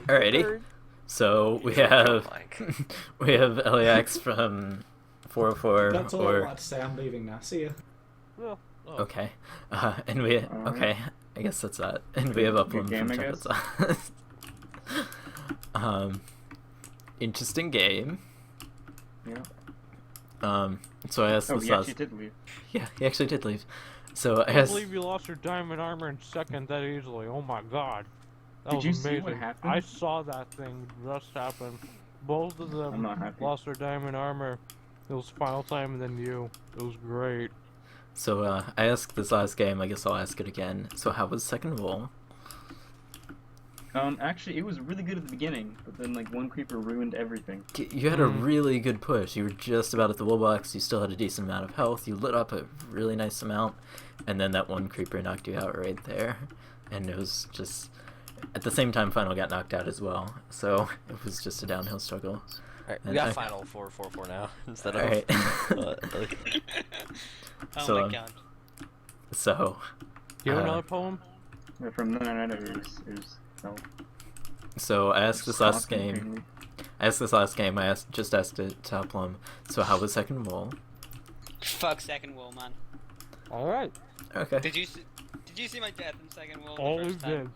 S2: Alrighty. So we have we have LAX from 404
S12: That's all I'm
S2: or
S12: allowed to say. I'm leaving now. See ya.
S1: Well,
S2: okay, and we okay. I guess that's that. And we have Uplum
S7: game,
S2: from
S7: I
S2: Chocolate Sauce. Interesting game.
S7: Yeah.
S2: So I asked
S7: Oh,
S2: the
S7: he
S2: sauce.
S7: actually did leave.
S2: Yeah, he actually did leave. So I
S3: I can't
S2: asked.
S3: believe you lost your diamond armor in second that easily. Oh my god. That
S7: Did
S3: was
S7: you
S3: amazing.
S7: see what happened?
S3: I saw that thing just happen. Both of
S7: I'm
S3: them
S7: not happy.
S3: lost their diamond armor. It was final time and then you. It was great.
S2: So I asked this last game. I guess I'll ask it again. So how was second roll?
S7: Actually, it was really good at the beginning, but then like one creeper ruined everything.
S2: You had a really good push. You were just about at the wool box. You still had a decent amount of health. You lit up a really nice amount, and then that one creeper knocked you out right there. And it was just at the same time final got knocked out as well. So it was just a downhill struggle.
S1: Alright, we
S2: And
S1: got
S2: I-
S1: final 4-4-4 now instead of.
S2: Alright.
S11: Oh
S2: So,
S11: my god.
S2: So
S3: Do you have
S2: Uh,
S3: another poem?
S7: But from then on, it was no.
S2: so I asked this last
S7: Constant
S2: game.
S7: mainly.
S2: I just asked it to Uplum. So how was second roll?
S11: Fuck second wall, man.
S3: Alright.
S2: Okay.
S11: Did you see my death in second wall?
S3: All
S11: the
S3: we
S11: first time?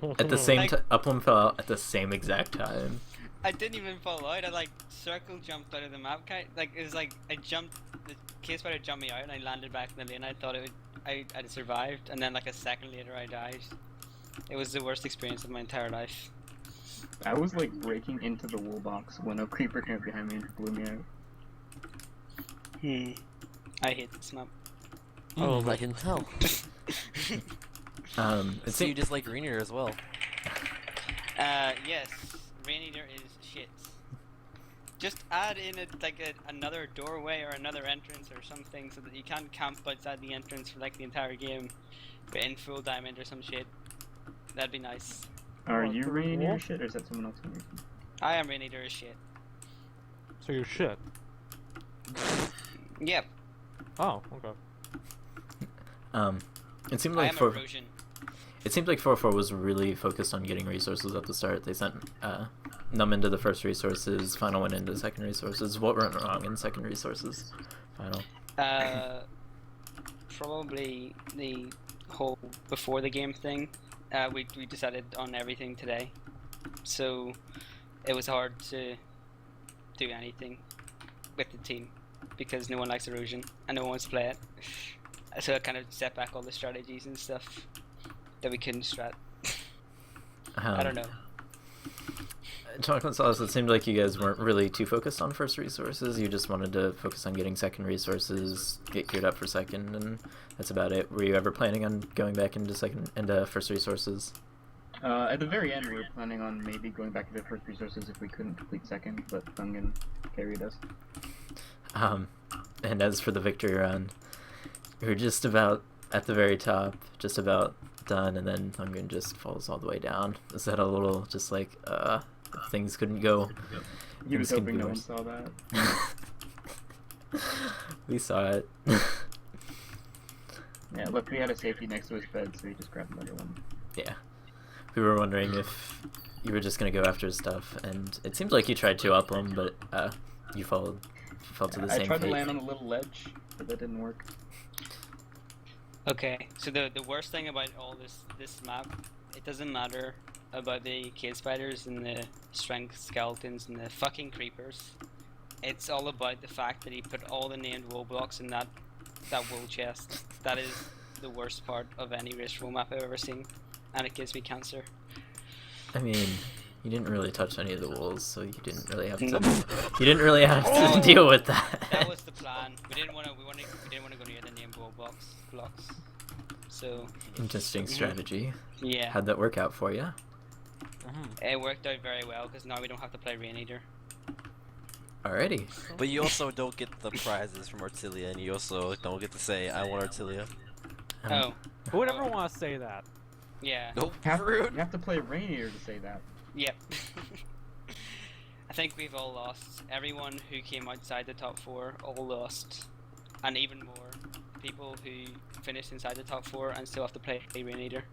S3: did.
S2: At the same
S11: Like-
S2: time, Uplum fell out at the same exact time.
S11: I didn't even fall out. I like circle jumped out of the map. Like it was like I jumped. The case spider jumped me out, and I landed back in the lane. I thought I'd survived, and then like a second later I died. It was the worst experience of my entire life.
S7: I was like breaking into the wool box when a creeper came up behind me and blew me out.
S11: I hate this map.
S1: Oh, I can tell.
S2: It
S1: So you just like Rainier as well.
S11: Yes, Rain Eater is shit. Just add in another doorway or another entrance or something so that you can't camp outside the entrance for like the entire game, but in full diamond or some shit. That'd be nice.
S7: Are you Rain Eater shit, or is that someone else on your team?
S11: I am Rain Eater as shit.
S3: So you're shit.
S11: Yep.
S3: Oh, okay.
S2: It seemed
S11: I
S2: like
S11: am
S2: for
S11: erosion.
S2: it seemed like 4-4 was really focused on getting resources at the start. They sent Num into the first resources, Final went into second resources. What went wrong in second resources? Final.
S11: Probably the whole before the game thing. We decided on everything today, so it was hard to do anything with the team because no one likes erosion and no one wants to play it. So it kind of set back all the strategies and stuff that we couldn't strat. I don't know.
S2: Chocolate Sauce, it seemed like you guys weren't really too focused on first resources. You just wanted to focus on getting second resources, get geared up for second, and that's about it. Were you ever planning on going back into first resources?
S7: At the very end, we were planning on maybe going back to the first resources if we couldn't complete second, but Thungan carried us.
S2: And as for the victory run, we were just about at the very top, just about done, and then Thungan just falls all the way down. Is that a little just like, things couldn't go?
S7: He was hoping no one saw that.
S2: We saw it.
S7: Yeah, look, we had a safety next to his bed, so he just grabbed another one.
S2: Yeah. We were wondering if you were just gonna go after his stuff, and it seemed like you tried to up him, but you fell to the same
S7: I tried
S2: fate.
S7: to land on a little ledge, but that didn't work.
S11: Okay, so the worst thing about all this map, it doesn't matter about the cave spiders and the strength skeletons and the fucking creepers. It's all about the fact that he put all the named wool blocks in that wool chest. That is the worst part of any race roll map I've ever seen, and it gives me cancer.
S2: I mean, you didn't really touch any of the walls, so you didn't really have to. You didn't really have to deal with that.
S11: That was the plan. We didn't want to go near the named wool blocks. So.
S2: Interesting strategy.
S11: Yeah.
S2: How'd that work out for you?
S11: It worked out very well because now we don't have to play Rain Eater.
S2: Alrighty.
S1: But you also don't get the prizes from Artilea, and you also don't get to say, I want Artilea.
S11: Oh.
S3: Who would ever want to say that?
S11: Yeah.
S1: Nope.
S7: You have to play Rainier to say that.
S11: Yep. I think we've all lost. Everyone who came outside the top 4 all lost. And even more people who finished inside the top 4 and still have to play Rain Eater.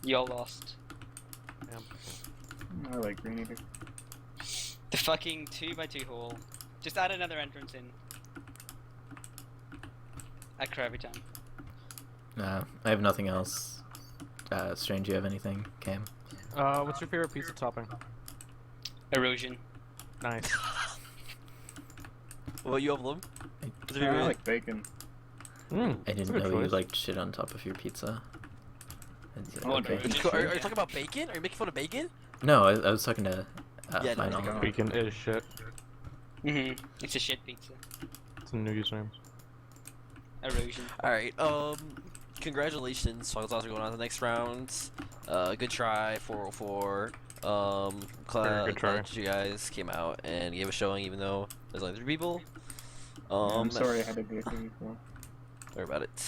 S11: You all lost.
S3: Yeah.
S7: I like Rainier.
S11: The fucking 2x2 hole. Just add another entrance in. I cry every time.
S2: I have nothing else. Strange, you have anything, Cam?
S3: What's your favorite pizza topping?
S11: Erosion.
S3: Nice.
S1: What you have, Lum?
S7: I like bacon.
S2: I didn't know you liked shit on top of your pizza.
S1: Okay. Are you talking about bacon? Are you making fun of bacon?
S2: No, I was talking to
S1: Yeah,
S2: Final.
S3: Bacon is shit.
S11: It's a shit pizza.
S3: It's a new username.
S11: Erosion.
S1: Alright, congratulations. Chocolate Sauce are going on to the next round. Good try, 404. Glad that you guys came out and gave a showing even though there's only 3 people.
S7: I'm sorry I had to be a thing before.
S1: Don't worry about it.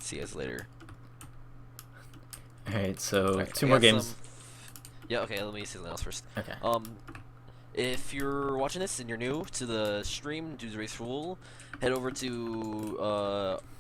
S1: See you guys later.
S2: Alright, so
S1: Alright,
S2: 2
S1: I
S2: more
S1: got
S2: games.
S1: some- Yeah, okay, let me say something else first.
S2: Okay.
S1: If you're watching this and you're new to the stream, Dudes Race Rule, head over to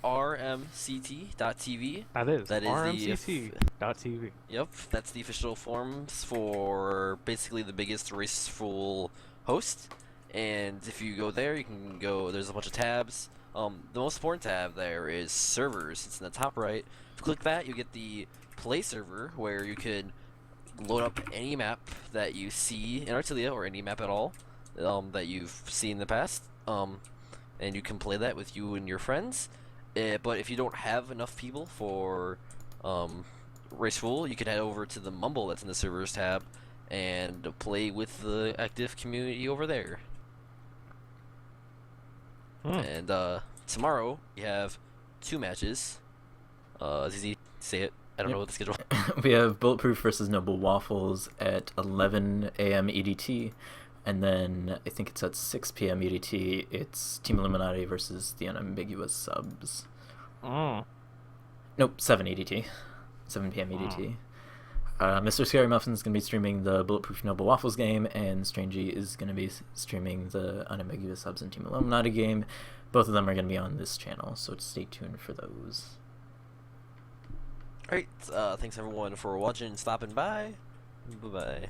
S1: rmct.tv.
S3: That is
S1: RMCT.tv. Yep, that's the official forums for basically the biggest race rule host. And if you go there, you can go. There's a bunch of tabs. The most important tab there is servers. It's in the top right. If you click that, you get the play server where you can load up any map that you see in Artilea or any map at all that you've seen in the past, and you can play that with you and your friends. But if you don't have enough people for Raceful, you can head over to the Mumble that's in the servers tab and play with the active community over there. And tomorrow we have 2 matches. ZZ, say it. I don't know what the schedule.
S2: We have Bulletproof versus Noble Waffles at 11 a.m. EDT, and then I think it's at 6 p.m. EDT. It's Team Illuminati versus the Unambiguous Subs. Nope, 7 EDT. 7 p.m. EDT. Mr. Scary Muffin's going to be streaming the Bulletproof Noble Waffles game, and Strangey is going to be streaming the Unambiguous Subs and Team Illuminati game. Both of them are going to be on this channel, so stay tuned for those.
S1: Alright, thanks everyone for watching and stopping by. Bye-bye.